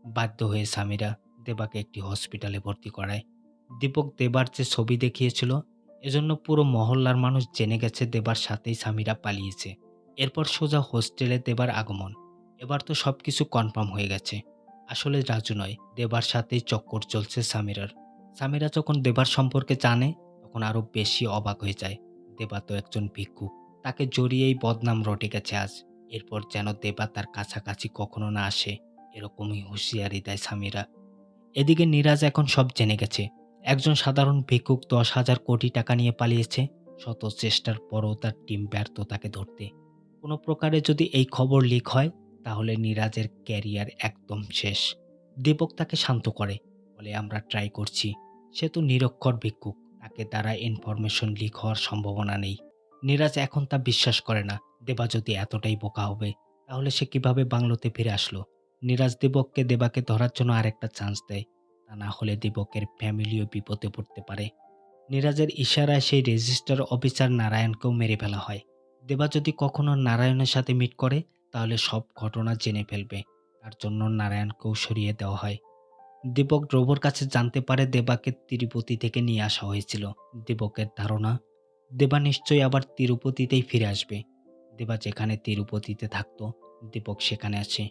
বাধ্য হয়ে সামিরা দেবাকে একটি হসপিটালে ভর্তি করায়। দীপক দেবার যে ছবি দেখিয়েছিল, এজন্য পুরো মহল্লার মানুষ জেনে গেছে দেবার সাথেই সামিরা পালিয়েছে। এরপর সোজা হোস্টেলে দেবার আগমন। এবার তো সবকিছু কনফার্ম হয়ে গেছে। আসলে রাজু নয়, দেবার সাথেই চক্কর চলছে সামিরার। সামিরা যখন দেবার সম্পর্কে জানে, তখন আরো বেশি অবাক হয়ে যায়। দেবা তো একজন ভিক্ষুক। তাকে জড়িয়েই বদনাম রটে গেছে আজ। এরপর যেন দেবা তার কাছাকাছি কখনো না আসে, এরকমই হুঁশিয়ারি দেয় সামিরা। এদিকে নিরাজ এখন সব জেনে গেছে। একজন সাধারণ ভিক্ষুক ১০,০০০ কোটি টাকা নিয়ে পালিয়েছে। শত চেষ্টার পরও তার টিম ব্যর্থ তাকে ধরতে। কোনো প্রকারে যদি এই খবর লিক হয়, তাহলে নিরাজের ক্যারিয়ার একদম শেষ। দীপক তাকে শান্ত করে, বলে, "আমরা ট্রাই করছি।" সে তো নিরক্ষর ভিক্ষুক, তাকে দ্বারা ইনফরমেশন লিক হওয়ার সম্ভাবনা নেই। নিরাজ এখন তা বিশ্বাস করে না। দেবা যদি এতটাই বোকা হবে, তাহলে সে কিভাবে বাংলোতে ফিরে আসলো? নিরাজ দীপককে দেবাকে ধরার জন্য আরেকটা চান্স দেয়। তা না হলে দীপকের ফ্যামিলিও বিপদে পড়তে পারে। নিরাজের ইশারায় সেই রেজিস্টার অফিসার নারায়ণকেও মেরে ফেলা হয়। দেবা যদি কখনো নারায়ণের সাথে মিট করে তাহলে সব ঘটনা জেনে ফেলবে। তার জন্য নারায়ণকেও সরিয়ে দেওয়া হয়। দীপক ধ্রুবর কাছে জানতে পারে দেবাকে তিরুপতি থেকে নিয়ে আসা হয়েছিল। দীপকের ধারণা দেবা নিশ্চয়ই আবার তিরুপতিতেই ফিরে আসবে। দেবা যেখানে তিরুপতিতে থাকতো দীপক সেখানে আছে।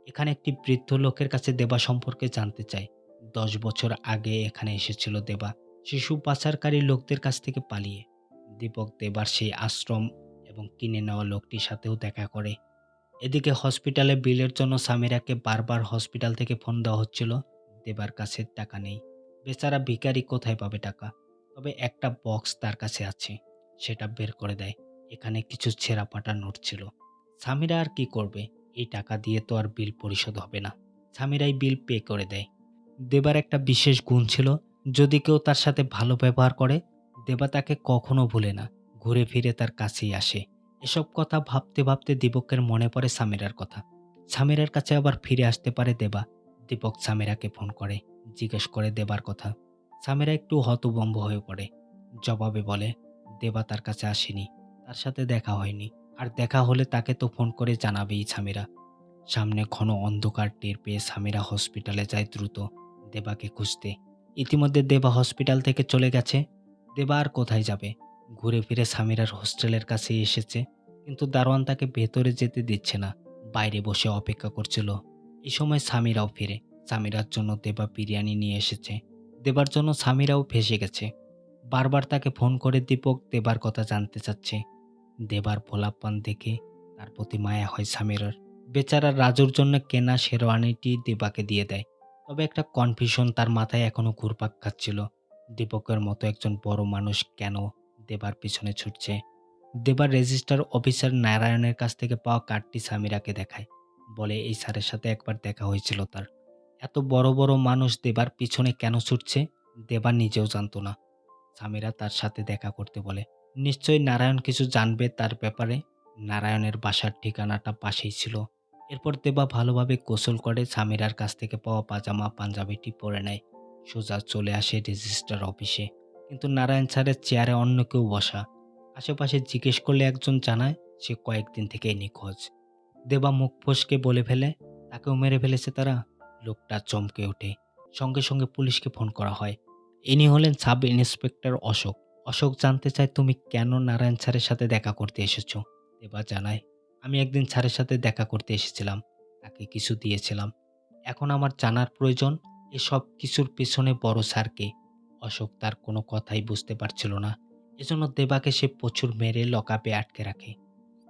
এখানে একটি বৃদ্ধ লোকের কাছে দেবা সম্পর্কে জানতে চায়। 10 বছর আগে এখানে এসেছিল দেবা শিশু পাচারকারী লোকদের কাছ থেকে পালিয়ে। দীপক দেবার সেই আশ্রম এবং কিনে নেওয়া লোকটির সাথেও দেখা করে। এদিকে হসপিটালে বিলের জন্য সামিরাকে বারবার হসপিটাল থেকে ফোন দেওয়া হচ্ছিল। দেবার কাছে টাকা নেই। বেচারা ভিখারি কোথায় পাবে টাকা? তবে একটা বক্স তার কাছে আছে। সেটা বের করে দেয়। এখানে কিছু ছেঁড়াপাটা নোট ছিল। সামিরা আর কি করবে? এই টাকা দিয়ে তো আর বিল পরিশোধ হবে না। সামিরাই বিল পে করে দেয়। দেবার একটা বিশেষ গুণ ছিল, যদি কেউ তার সাথে ভালো ব্যবহার করে দেবা তাকে কখনো ভুলে না, ঘুরে ফিরে তার কাছেই আসে। এসব কথা ভাবতে ভাবতে দীপকের মনে পড়ে সামিরার কথা। সামিরার কাছে আবার ফিরে আসতে পারে দেবা। দীপক সামিরাকে ফোন করে, জিজ্ঞেস করে দেবার কথা। সামিরা একটু হতভম্ব হয়ে পড়ে। জবাবে বলে দেবা তার কাছে আসেনি, তার সাথে দেখা হয়নি। আর দেখা হলে তাকে তো ফোন করে জানাবেই সামিরা। সামনে ঘন অন্ধকার টের পেয়ে সামিরা হসপিটালে যায় দ্রুত দেবাকে খুঁজতে। ইতিমধ্যে দেবা হসপিটাল থেকে চলে গেছে। দেবা আর কোথায় যাবে? ঘুরে ফিরে সামিরার হোস্টেলের কাছে এসেছে, কিন্তু দারোয়ান তাকে ভেতরে যেতে দিচ্ছে না, বাইরে বসে অপেক্ষা করছিল। এই সময় সামিরাও ফিরে। সামিরার জন্য দেবা বিরিয়ানি নিয়ে এসেছে। দেবার জন্য সামিরাও ফেঁসে গেছে। বারবার তাকে ফোন করে দীপক দেবার কথা জানতে চাচ্ছে। দেবার ভোলাপ্পান দেখে তার প্রতি মায়া হয় সামিরার। বেচারা রাজুর জন্য কেনা শেরওয়ানিটি দেবাকে দিয়ে দেয়। তবে একটা কনফিউশন তার মাথায় এখনো ঘুরপাক খাচ্ছিল। দীপকের মতো একজন বড় মানুষ কেন দেবার পিছনে ছুটছে? দেবার রেজিস্টার অফিসার নারায়ণের কাছ থেকে পাওয়া কার্ডটি সামিরাকে দেখায়। বলে এই স্যারের সাথে একবার দেখা হয়েছিল তার। এত বড় বড় মানুষ দেবার পিছনে কেন ছুটছে দেবা নিজেও জানতো না। সামিরা তার সাথে দেখা করতে বলে। নিশ্চয়ই নারায়ণ কিছু জানবে তার ব্যাপারে। নারায়ণের বাসার ঠিকানাটা পাশেই ছিল। এরপর দেবা ভালোভাবে গোসল করে সামিরার কাছ থেকে পাওয়া পাজামা পাঞ্জাবিটি পরে নেয়। সোজা চলে আসে রেজিস্ট্রার অফিসে। কিন্তু নারায়ণ স্যারের চেয়ারে অন্য কেউ বসা। আশেপাশে জিজ্ঞেস করলে একজন জানায় সে কয়েকদিন থেকেই নিখোঁজ। দেবা মুখ ফসকে বলে ফেলে তাকেও মেরে ফেলেছে তারা। লোকটা চমকে ওঠে। সঙ্গে সঙ্গে পুলিশকে ফোন করা হয়। ইনি হলেন সাব ইন্সপেক্টর অশোক। অশোক জানতে চায় তুমি কেন নারায়ণ স্যারের সাথে দেখা করতে এসেছো? দেবা জানায় আমি একদিন স্যারের সাথে দেখা করতে এসেছিলাম, তাকে কিছু দিয়েছিলাম। এখন আমার জানার প্রয়োজন এসব কিছুর পেছনে বড় স্যারকে। অশোক তার কোনো কথাই বুঝতে পারছিল না। এজন্য দেবাকে সে প্রচুর মেরে লকআপে আটকে রাখে।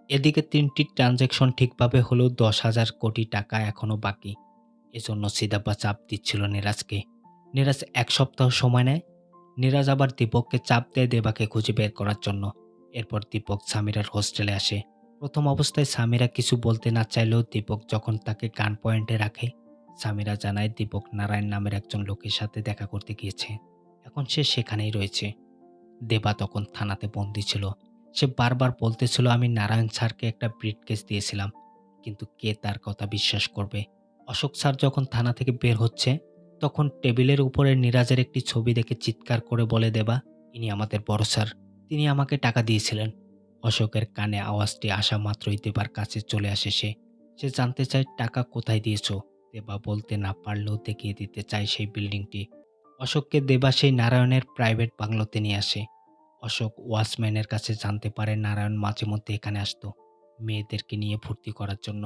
এদিকে ৩টি ট্রানজ্যাকশন ঠিকভাবে হলেও ১০,০০০ কোটি টাকা এখনো বাকি। এজন্য সিদাব্বা চাপ দিচ্ছিল নিরাজকে। নিরাজ ১ সপ্তাহ সময় নেয়। নিরাজ আবার দীপককে চাপ দেয় দেবাকে খুঁজে বের করার জন্য। এরপর দীপক সামিরার হোস্টেলে আসে। প্রথম অবস্থায় সামিরা কিছু বলতে না চাইলেও দীপক যখন তাকে গান পয়েন্টে রাখে, সামিরা জানায় দীপক নারায়ণ নামের একজন লোকের সাথে দেখা করতে গিয়েছে। এখন সে সেখানেই রয়েছে। দেবা তখন থানাতে বন্দী ছিল। সে বারবার বলতেছিল আমি নারায়ণ স্যারকে একটা ব্রিফকেস দিয়েছিলাম। কিন্তু কে তার কথা বিশ্বাস করবে? অশোক স্যার যখন থানা থেকে বের হচ্ছে তখন টেবিলের উপরে নিরাজের একটি ছবি দেখে চিৎকার করে বলে দেবা ইনি আমাদের বড় স্যার, তিনি আমাকে টাকা দিয়েছিলেন। অশোকের কানে আওয়াজটি আসা মাত্রই দেবার কাছে চলে আসে সে। সে জানতে চায় টাকা কোথায় দিয়েছো? দেবা বলতে না পারলেও দেখিয়ে দিতে চায় সেই বিল্ডিংটি। অশোককে দেবা সেই নারায়ণের প্রাইভেট বাংলোতে নিয়ে আসে। অশোক ওয়াচম্যানের কাছে জানতে পারে নারায়ণ মাঝে মধ্যে এখানে আসতো মেয়েদেরকে নিয়ে ফুর্তি করার জন্য।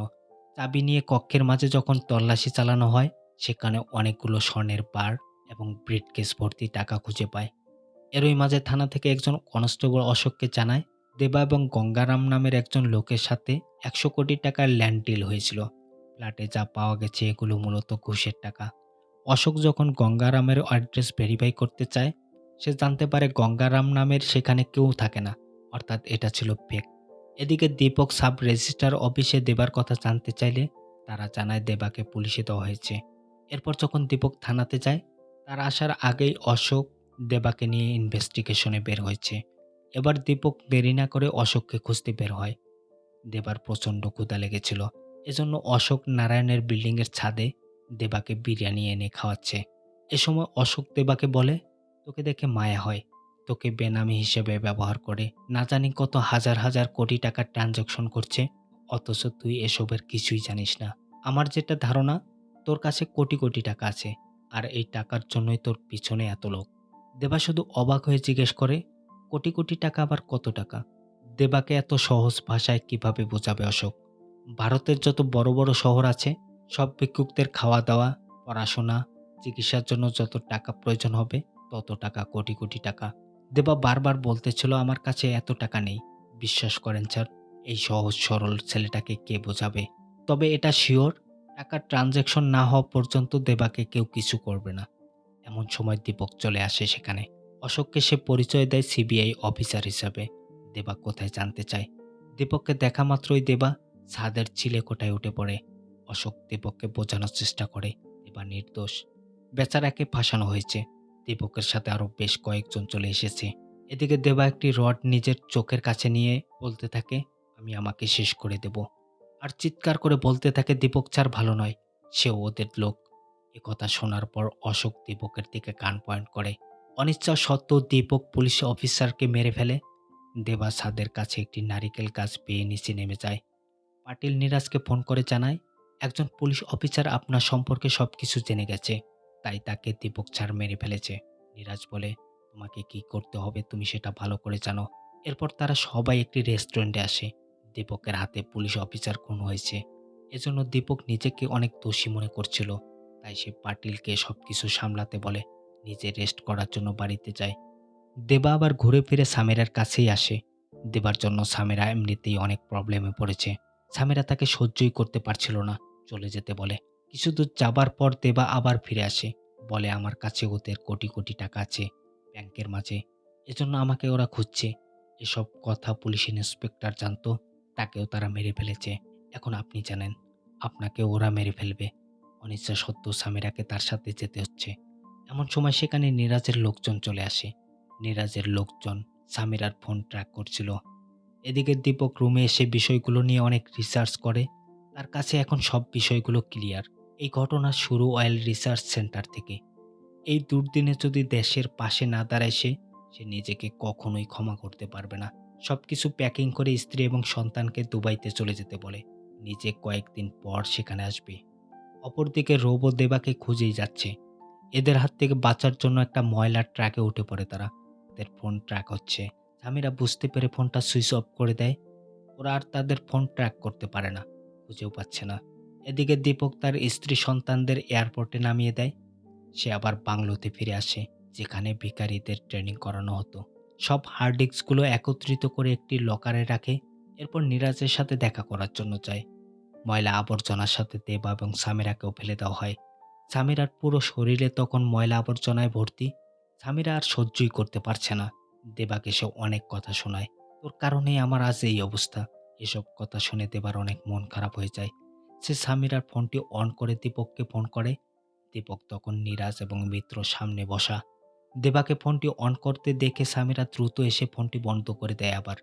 চাবি নিয়ে কক্ষের মাঝে যখন তল্লাশি চালানো হয় সেখানে অনেকগুলো স্বর্ণের বার এবং ব্রিফকেস ভর্তি টাকা খুঁজে পায়। এরই মাঝে থানা থেকে একজন কনস্টেবল অশোককে জানায় দেবা এবং গঙ্গারাম নামের একজন লোকের সাথে ১০০ কোটি টাকার ল্যান্ড ডিল হয়েছিল। ফ্ল্যাটে যা পাওয়া গেছে এগুলো মূলত ঘুষের টাকা। অশোক যখন গঙ্গারামের অ্যাড্রেস ভেরিফাই করতে চায় সে জানতে পারে গঙ্গারাম নামের সেখানে কেউ থাকে না, অর্থাৎ এটা ছিল ফেক। এদিকে দীপক সাব রেজিস্ট্রার অফিসে দেবার কথা জানতে চাইলে তারা জানায় দেবাকে পুলিশে দেওয়া হয়েছে। এরপর যখন দীপক থানাতে যায় তার আসার আগেই অশোক দেবাকে নিয়ে ইনভেস্টিগেশনে বের হয়েছে। এবার দীপক দেরি না করে অশোককে খুঁজতে বের হয়। দেবার প্রচণ্ড ক্ষুধা লেগেছিল, এজন্য অশোক নারায়ণের বিল্ডিংয়ের ছাদে দেবাকে বিরিয়ানি এনে খাওয়াচ্ছে। এ সময় অশোক দেবাকে বলে, "তোকে দেখে মায়া হয়। তোকে বেনামি হিসেবে ব্যবহার করে না জানি কত হাজার, হাজার কোটি টাকার ট্রান্সেকশন করছে। অথচ তুই এসবের কিছুই জানিস না। আমার যেটা ধারণা তোর কাছে কোটি, কোটি টাকা আছে। আর এই টাকার জন্যই তোর পিছনে এত লোক।" দেবা শুধু অবাক হয়ে জিজ্ঞেস করে, "কোটি, কোটি টাকা আবার কত টাকা?" দেবাকে এত সহজ ভাষায় কিভাবে বোঝাবে অশোক? ভারতের যত বড়, বড় শহর আছে সব ভিক্ষুকদের খাওয়া-দাওয়া, পড়াশোনা, চিকিৎসার জন্য যত টাকা প্রয়োজন হবে তত টাকা, কোটি, কোটি টাকা। দেবা বারবার বলতেছিল, "আমার কাছে এত টাকা নেই।" বিশ্বাস করেন স্যার, এই সহজ সরল ছেলেটাকে কে বোঝাবে? তবে এটা সিউর টাকার ট্রান্সেকশন না হওয়া পর্যন্ত দেবাকে কেউ কিছু করবে না। এমন সময় দীপক চলে আসে সেখানে। অশোককে সে পরিচয় দেয় সিবিআই অফিসার হিসাবে। দেবা কোথায় জানতে চায়। দীপককে দেখা মাত্রই দেবা ছাদের চিলেকোঠায় উঠে পড়ে। অশোক দীপককে বোঝানোর চেষ্টা করে দেবা নির্দোষ। বেচারাকে ফাঁসানো হয়েছে। দীপকের সাথে আরো বেশ কয়েকজন চলে এসেছে। এদিকে দেবা একটি রড নিজের চোখের কাছে নিয়ে বলতে থাকে, "আমি আমাকে শেষ করে দেব।" আর চিৎকার করে বলতে থাকে, "দীপক ছাড় ভালো নয়। সে ওদের লোক।" একথা শোনার পর অশোক দীপকের দিকে গান পয়েন্ট করে। অনিচ্ছা সত্ত্বেও দীপক পুলিশ অফিসারকে মেরে ফেলে। দেবা ছাদের কাছে একটি নারিকেল গাছ বেয়ে নিচে নেমে যায়। পাটিল নিরাজকে ফোন করে জানায়, একজন পুলিশ অফিসার আপনার সম্পর্কে সবকিছু জেনে গেছে। তাই তাকে দীপক ছাড় মেরে ফেলেছে। নিরাজ বলে, তোমাকে কি করতে হবে তুমি সেটা ভালো করে জানো। এরপর তারা সবাই একটি রেস্টুরেন্টে আসে। দীপকের হাতে পুলিশ অফিসার খুন হয়েছে। এজন্য দীপক নিজেকে অনেক দোষী মনে করছিল। তাই সে পাটিলকে সবকিছু সামলাতে বলে, নিজে রেস্ট করার জন্য বাড়িতে যায়। দেবা আবার ঘুরে ফিরে সামিরার কাছেই আসে। দেবার জন্য সামিরা এমনিতেই অনেক প্রবলেমে পড়েছে। সামিরা তাকে সহ্যই করতে পারছিল না, চলে যেতে বলে। কিছু দূর যাবার পর দেবা আবার ফিরে আসে। বলে, আমার কাছে ওদের কোটি কোটি টাকা আছে ব্যাংকের মাঝে। এজন্য আমাকে ওরা খুঁজছে। এসব কথা পুলিশ ইন্সপেক্টর জানতো, তাকেও তারা মেরে ফেলেছে। এখন আপনি জানেন, আপনাকে ওরা মেরে ফেলবে। অনিচ্ছা সত্ত্বেও সামিরাকে তার সাথে যেতে হচ্ছে। এমন সময় সেখানে নিরাজের লোকজন চলে আসে। নিরাজের লোকজন সামিরার ফোন ট্র্যাক করছিল। এদিকে দীপক রুমে এসে বিষয়গুলো নিয়ে অনেক রিসার্চ করে। তার কাছে এখন সব বিষয়গুলো ক্লিয়ার। এই ঘটনার শুরু অয়েল রিসার্চ সেন্টার থেকে। এই দুর্দিনে যদি দেশের পাশে না দাঁড়ায় সে নিজেকে কখনোই ক্ষমা করতে পারবে না। সবকিছু প্যাকিং করে স্ত্রী এবং সন্তানকে দুবাইতে চলে যেতে বলে। নিজে কয়েকদিন পর সেখানে আসবে। অপরদিকে রোবো দেবাকে খুঁজেই যাচ্ছে। এদের হাত থেকে বাঁচার জন্য একটা ময়লার ট্রাকে উঠে পড়ে তারা। তাদের ফোন ট্র্যাক হচ্ছে। স্বামীরা বুঝতে পেরে ফোনটা সুইচ অফ করে দেয়। ওরা আর তাদের ফোন ট্র্যাক করতে পারে না। খুঁজেও পাচ্ছে না। এদিকে দীপক তার স্ত্রী সন্তানদের এয়ারপোর্টে নামিয়ে দেয়। সে আবার বাংলোতে ফিরে আসে, যেখানে ভিখারিদের ট্রেনিং করানো হতো। সব হার্ড ডিস্কগুলো একত্রিত করে একটি লকারে রাখে। এরপর নিরাজের সাথে দেখা করার জন্য যায়। ময়লা আবর্জনার সাথে দেবা এবং সামিরাকেও ফেলে দেওয়া হয়। সামিরার পুরো শরীরে তখন ময়লা আবর্জনায় ভর্তি। সামিরা আর সহ্যই করতে পারছে না। দেবাকে সে অনেক কথা শোনায়। তোর কারণেই আমার আজ এই অবস্থা। এসব কথা শুনে দেবার অনেক মন খারাপ হয়ে যায়। সে সামিরার ফোনটি অন করে দীপককে ফোন করে। দীপক তখন নিরাজ এবং মিত্র সামনে বসা। দেবাকে ফোনটি অন করতে দেখে সামিরা দ্রুত এসে ফোনটি বন্ধ করে দেয় আবার।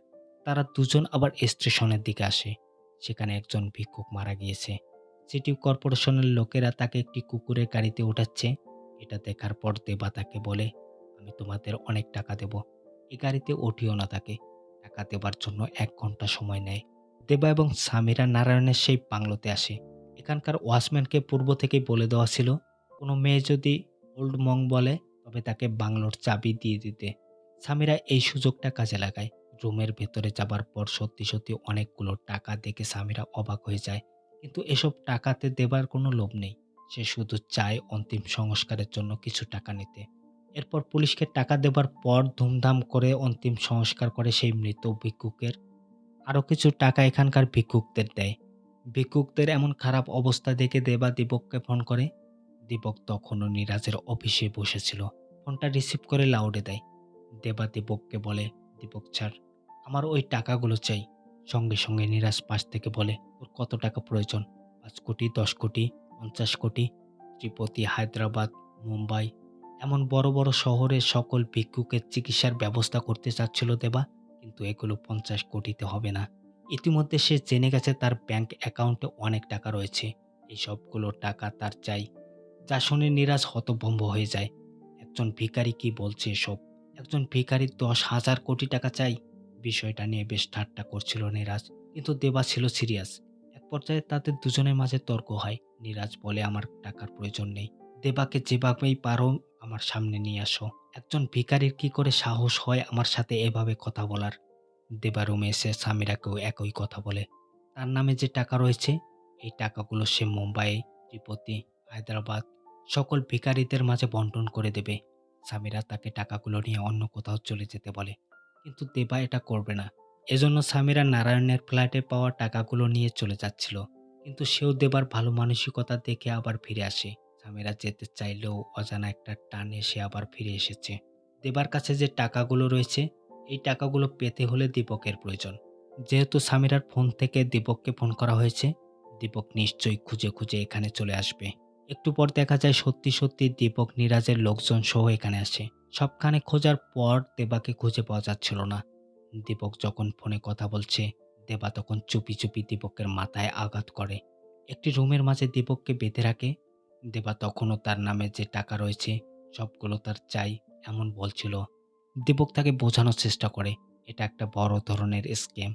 তারা দুজন আবার স্টেশনের দিকে আসে। সেখানে একজন ভিক্ষুক মারা গিয়েছে। সিটি কর্পোরেশনের লোকেরা তাকে একটি কুকুরের গাড়িতে ওঠাচ্ছে। এটা দেখার পর দেবা তাকে বলে, আমি তোমাদের অনেক টাকা দেব। এই গাড়িতে উঠিও না তাকে। টাকা দেবার জন্য 1 ঘন্টা সময় নেয়। দেবা এবং সামিরা নারায়ণের সেই বাংলোতে আসে। এখানকার ওয়াচম্যানকে পূর্ব থেকেই বলে দেওয়া ছিল, কোনো মেয়ে যদি ওল্ড মং বলে তবে তাকে বাংলোর চাবি দিয়ে দিতে। সামিরা এই সুযোগটা কাজে লাগায়। রুমের ভেতরে যাবার পর সত্যি সত্যি অনেকগুলো টাকা দেখে সামিরা অবাক হয়ে যায়। কিন্তু এসব টাকাতে দেবার কোনো লোভ নেই। সে শুধু চায় অন্তিম সংস্কারের জন্য কিছু টাকা নিতে। এরপর পুলিশকে টাকা দেবার পর ধুমধাম করে অন্তিম সংস্কার করে সেই মৃত ভিক্ষুকের। আরও কিছু টাকা এখানকার ভিক্ষুকদের দেয়। ভিক্ষুকদের এমন খারাপ অবস্থা দেখে দেবা দীপককে ফোন করে। দীপক তখনও নিরাজের অফিসে বসেছিল। ফোনটা রিসিভ করে লাউডে দেয়। দেবা দীপককে বলে, দীপক ছাড়, আমার ওই টাকাগুলো চাই। সঙ্গে সঙ্গে নিরাজ পাশ থেকে বলে, তোর কত টাকা প্রয়োজন? 5 কোটি, 10 কোটি, 50 কোটি? ত্রিপতি, হায়দ্রাবাদ, মুম্বাই এমন বড় বড় শহরের সকল ভিক্ষুকের চিকিৎসার ব্যবস্থা করতে চাচ্ছিল দেবা। কিন্তু এগুলো 50 কোটিতে হবে না। ইতিমধ্যে সে জেনে গেছে তার ব্যাংক অ্যাকাউন্টে অনেক টাকা রয়েছে। এই সবগুলো টাকা তার চাই। যা শুনে নীরাজ হতভম্ব হয়ে যায়। একজন ভিখারি কি বলছে এসব? একজন ভিখারির ১০,০০০ কোটি টাকা চাই? বিষয়টা নিয়ে বেশ ঠাট্টা করছিল নীরাজ। কিন্তু দেবা ছিল সিরিয়াস। এক পর্যায়ে তাদের দুজনের মাঝে তর্ক হয়। নীরাজ বলে, "আমার টাকার প্রয়োজন নেই। দেবাকে যেভাবেই পারো আমার সামনে নিয়ে আসো। একজন ভিখারির কি করে সাহস হয় আমার সাথে এভাবে কথা বলার?" দেবা রুমে এসে সামিরাকেও একই কথা বলে। তার নামে যে টাকা রয়েছে, এই টাকাগুলো সে মুম্বাই, ত্রিপতি, হায়দ্রাবাদ সকল ভিখারিদের মাঝে বন্টন করে দেবে। সামিরা তাকে টাকাগুলো নিয়ে অন্য কোথাও চলে যেতে বলে। কিন্তু দেবা এটা করবে না। এজন্য সামিরা নারায়ণের ফ্ল্যাটে পাওয়া টাকাগুলো নিয়ে চলে যাচ্ছিল। কিন্তু সেও দেবার ভালো মানসিকতা দেখে আবার ফিরে আসে। সামিরা যেতে চাইলেও অজানা একটা টানে সে আবার ফিরে এসেছে। দেবার কাছে যে টাকাগুলো রয়েছে, এই টাকাগুলো পেতে হলে দীপকের প্রয়োজন। যেহেতু সামিরার ফোন থেকে দীপককে ফোন করা হয়েছে, দীপক নিশ্চয়ই খুঁজে, খুঁজে এখানে চলে আসবে। একটু পর দেখা যায় সত্যি, সত্যি দীপক নীরাজের লোকজন সহ এখানে আসে। সবখানে খোঁজার পর দেবাকে খুঁজে পাওয়া যাচ্ছিল না। দীপক যখন ফোনে কথা বলছে, দেবা তখন চুপি, চুপি দীপকের মাথায় আঘাত করে। একটি রুমের মাঝে দীপককে বেঁধে রাখে। দেবা তখনও তার নামে যে টাকা রয়েছে সবগুলো তার চাই এমন বলছিল। দীপক তাকে বোঝানোর চেষ্টা করে এটা একটা বড় ধরনের স্ক্যাম।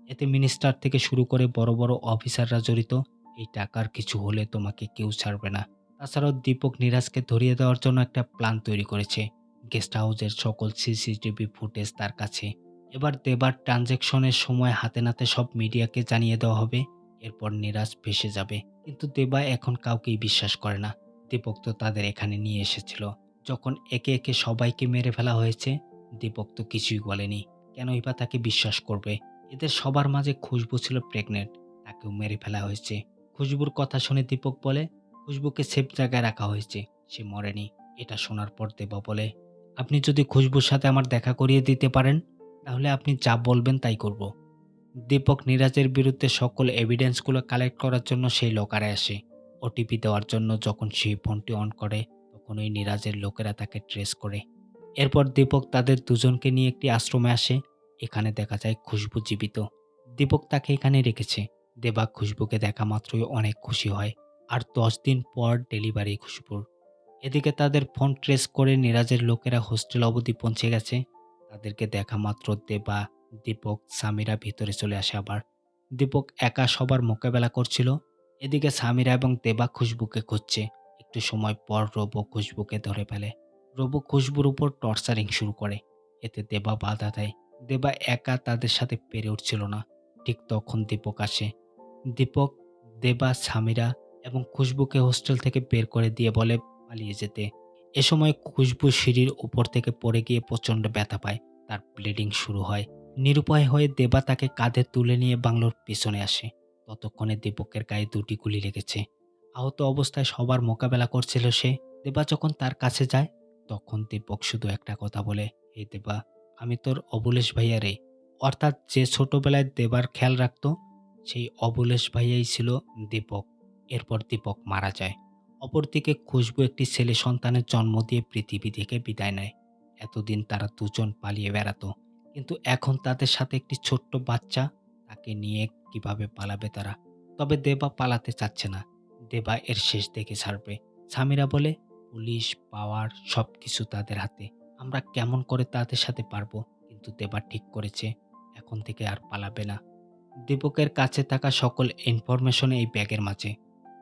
এতে মিনিস্টার থেকে শুরু করে বড়, বড় অফিসাররা জড়িত। এই টাকার কিছু হলে তোমাকে কেউ ছাড়বে না। তাছাড়াও দীপক নীরাজকে ধরিয়ে দেওয়ার জন্য একটা প্ল্যান তৈরি করেছে। গেস্ট হাউসের সকল সিসিটিভি ফুটেজ তার কাছে। এবার দেবার ট্রানজ্যাকশনের সময় হাতে নাতে সব মিডিয়াকে জানিয়ে দেওয়া হবে। এরপর নীরাজ ফেঁসে যাবে। কিন্তু দেবা এখন কাউকেই বিশ্বাস করে না। দীপক তো তাদের এখানে নিয়ে এসেছিল। যখন একে, একে সবাইকে মেরে ফেলা হয়েছে, দীপক তো কিছুই বলেনি। কেনই বা তাকে বিশ্বাস করবে? এদের সবার মাঝে খুশবু ছিল প্রেগনেন্ট। তাকেও মেরে ফেলা হয়েছে। খুশবুর কথা শুনে দীপক বলে, "খুশবুকে সেফ জায়গায় রাখা হয়েছে। সে মরেনি।" এটা শোনার পর দেবা বলে, "আপনি যদি খুশবুর সাথে আমার দেখা করিয়ে দিতে পারেন, তাহলে আপনি যা বলবেন তাই করব।" দীপক নীরাজের বিরুদ্ধে সকল এভিডেন্সগুলো কালেক্ট করার জন্য সেই লোকারে আসে। ওটিপি দেওয়ার জন্য যখন সেই ফোনটি অন করে, তখন ওই নীরাজের লোকেরা তাকে ট্রেস করে। এরপর দীপক তাদের দুজনকে নিয়ে একটি আশ্রমে আসে। এখানে দেখা যায় খুশবু জীবিত। দীপক তাকে এখানে রেখেছে। দেবা খুশবুকে দেখা মাত্রই অনেক খুশি হয়। আর ১০ দিন পর ডেলিভারি খুশবুর। এদিকে তাদের ফোন ট্রেস করে নীরাজের লোকেরা হোস্টেল অবধি পৌঁছে গেছে। তাদেরকে দেখা মাত্র দেবা, দীপক, সামিরা ভিতরে চলে আসে আবার। দীপক একা সবার মোকাবেলা করছিল। এদিকে সামিরা এবং দেবা খুশবুকে খুঁজছে। একটু সময় পর রবু খুশবুকে ধরে ফেলে। রবু খুশবুর উপর টর্চারিং শুরু করে। এতে দেবা বাধা দেয়। দেবা একা তাদের সাথে পেরে উঠছিল না। ঠিক তখন দীপক আসে। দীপক, দেবা, সামিরা এবং খুশবুকে হোস্টেল থেকে বের করে দিয়ে বলে পালিয়ে যেতে। এ সময় খুশবু সিঁড়ির উপর থেকে পড়ে গিয়ে প্রচণ্ড ব্যথা পায়। তার ব্লিডিং শুরু হয়। নিরুপায় হয়ে দেবা তাকে কাঁধে তুলে নিয়ে বাংলোর পিছনে আসে। ততক্ষণে দীপকের গায়ে ২টি গুলি লেগেছে। আহত অবস্থায় সবার মোকাবেলা করছিল সে। দেবা যখন তার কাছে যায়, তখন দীপক শুধু একটা কথা বলে, "এই দেবা, আমি তোর অবুলেশ ভাইয়া রে।" অর্থাৎ যে ছোটবেলায় দেবার খেয়াল রাখতো, সেই অবুলেশ ভাইয়াই ছিল দীপক। এরপর দীপক মারা যায়। অপরদিকে খুশবু একটি ছেলে সন্তানের জন্ম দিয়ে পৃথিবী থেকে বিদায় নেয়। এতদিন তারা দুজন পালিয়ে বেড়াতো। কিন্তু এখন তাদের সাথে একটি ছোট্ট বাচ্চা, তাকে নিয়ে কিভাবে পালাবে তারা? তবে দেবা পালাতে চাচ্ছে না। দেবা এর শেষ দেখে ছাড়বে। সামিরা বলে, পুলিশ, পাওয়ার সবকিছু তাদের হাতে। আমরা কেমন করে তাদের সাথে পারবো? কিন্তু দেবা ঠিক করেছে, এখন থেকে আর পালাবে না। দীপকের কাছে থাকা সকল ইনফরমেশন এই ব্যাগের মাঝে।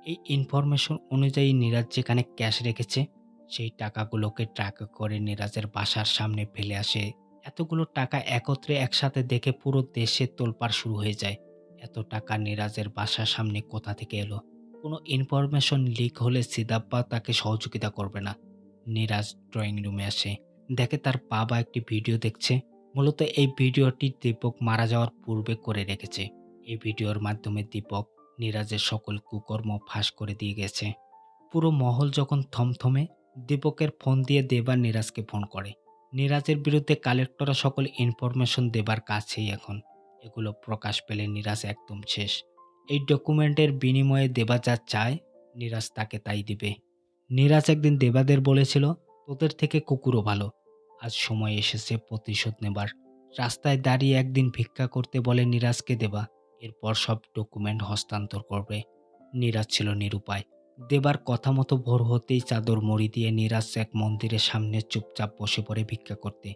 এই ইনফরমেশন অনুযায়ী নীরাজ যেখানে ক্যাশ রেখেছে, সেই টাকাগুলোকে ট্রাকে করে নীরাজের বাসার সামনে ফেলে আসে। এতগুলো টাকা একত্রে একসাথে দেখে পুরো দেশে তোলপাড় শুরু হয়ে যায়। এত টাকা নীরাজের বাসার সামনে কোথা থেকে এলো? কোনো ইনফরমেশন লিক হলে সিদাব্বা তাকে সহযোগিতা করবে না। নীরাজ ড্রয়িং রুমে আসে। দেখে তার বাবা একটি ভিডিও দেখছে। মূলত এই ভিডিওটি দীপক মারা যাওয়ার পূর্বে করে রেখেছে। এই ভিডিওর মাধ্যমে দীপক নীরাজের সকল কুকর্ম ফাঁস করে দিয়ে গেছে। পুরো মহল যখন থমথমে, দীপকের ফোন দিয়ে দেবা নীরাজকে ফোন করে। নীরাজের বিরুদ্ধে কালেক্ট করা সকল ইনফরমেশন দেবার কাছেই এখন। এগুলো প্রকাশ পেলে নীরাজ একদম শেষ। এই ডকুমেন্টের বিনিময়ে দেবা যা চায়, নীরাজ তাকে তাই দিবে। নীরাজ একদিন দেবাদের বলেছিল, তোদের থেকে কুকুরও ভালো। আজ সময় এসেছে প্রতিশোধ নেবার। রাস্তায় দাঁড়িয়ে একদিন ভিক্ষা করতে বলে নীরাজকে দেবা। এরপর সব ডকুমেন্ট হস্তান্তর করবে। নীরাজ ছিল নিরুপায়। দেবার কথা মতো ভোর হতেই চাদর মুড়ি দিয়ে নীরাজ এক মন্দিরের সামনে চুপচাপ বসে পড়ে ভিক্ষা করতে।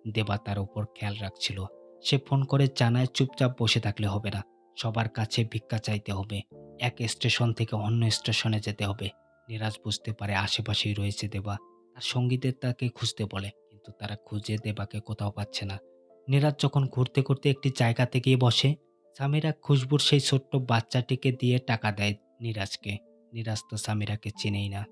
দেবা তার উপর খেয়াল রাখছিল। সে ফোন করে জানায় চুপচাপ বসে থাকলে হবে না। সবার কাছে ভিক্ষা চাইতে হবে। এক স্টেশন থেকে অন্য স্টেশনে যেতে হবে। নীরাজ বুঝতে পারে আশেপাশেই রয়েছে দেবা। তার সঙ্গীদের তাকে খুঁজতে বলে, কিন্তু তারা খুঁজে দেবাকে কোথাও পাচ্ছে না। নীরাজ যখন ঘুরতে ঘুরতে একটি জায়গাতে গিয়ে বসে, সামিরা খুশবুর সেই ছোট্ট বাচ্চাটিকে দিয়ে টাকা দেয় নীরাজকে। নীরাজ তো সামিরাকে চেনেই না।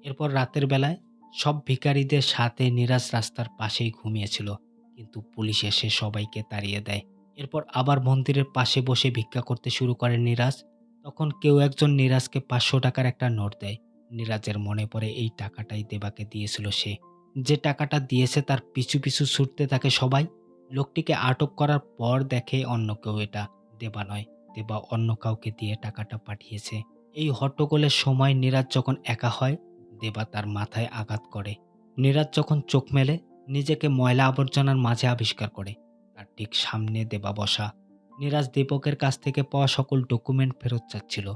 এরপর রাতের বেলায় সব ভিখারিদের সাথে নীরাজ রাস্তার পাশেই ঘুমিয়েছিল, কিন্তু পুলিশ এসে সবাইকে তাড়িয়ে দেয়। এরপর আবার মন্দিরের পাশে বসে ভিক্ষা করতে শুরু করে নীরাজ। তখন কেউ একজন নীরাজকে ৫০০ টাকার একটা নোট দেয়। নীরাজের মনে পড়ে এই টাকাটাই দেবাকে দিয়েছিল সে। যে টাকাটা দিয়েছে তার পিছু পিছু ছুটতে থাকে সবাই। লোকটিকে আটক করার পর দেখে অন্য কেউ এটা দেবা নয়, দেবা অন্য কাউকে দিয়ে টাকাটা পাঠিয়েছে। এই হট্টগোলের সময় নীরাজ যখন একা হয়, দেবা তার মাথায় আঘাত করে। নীরাজ যখন চোখ মেলে, নিজেকে ময়লা আবর্জনার মাঝে আবিষ্কার করে। তার ঠিক সামনে দেবা বসা। নীরাজ দীপকের কাছ থেকে পাওয়া সকল ডকুমেন্ট ফেরত চাচ্ছিল।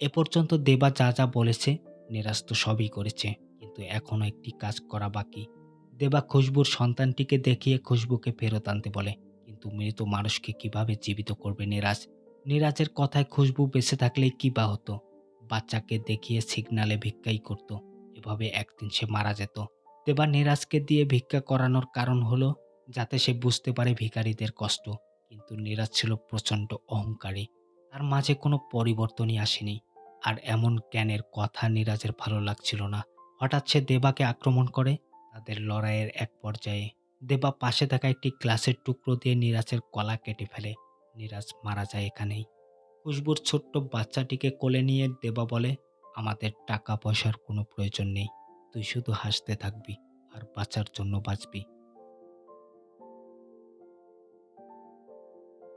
এ পর্যন্ত দেবা যা যা বলেছে, নীরাজ তো সবই করেছে, কিন্তু এখনো একটি কাজ করা বাকি। দেবা খুশবুর সন্তানটিকে দেখিয়ে খুশবুকে ফেরত আনতে বলে, কিন্তু মৃত মানুষকে কিভাবে জীবিত করবে নীরাজ? নীরাজের কথায় খুশবু বেঁচে থাকলেই কি বা হতো? বাচ্চাকে দেখিয়ে সিগনালে ভিক্ষাই করত। এভাবে একদিন সে মারা যেত। দেবা নীরাজকে দিয়ে ভিক্ষা করানোর কারণ হলো যাতে সে বুঝতে পারে ভিখারিদের কষ্ট। কিন্তু নীরাজ ছিল প্রচণ্ড অহংকারী। তার মাঝে কোনো পরিবর্তনই আসেনি। আর এমন জ্ঞানের কথা নীরাজের ভালো লাগছিল না। হঠাৎ সে দেবাকে আক্রমণ করে। তাদের লড়াইয়ের এক পর্যায়ে দেবা পাশে থাকা একটি গ্লাসের টুকরো দিয়ে নীরাজের গলা কেটে ফেলে। নীরাজ মারা যায় এখানেই। খুশবুর ছোট্ট বাচ্চাটিকে কোলে নিয়ে দেবা বলে, আমাদের টাকা পয়সার কোনো প্রয়োজন নেই। তুই শুধু হাসতে থাকবি আর বাঁচার জন্য বাঁচবি।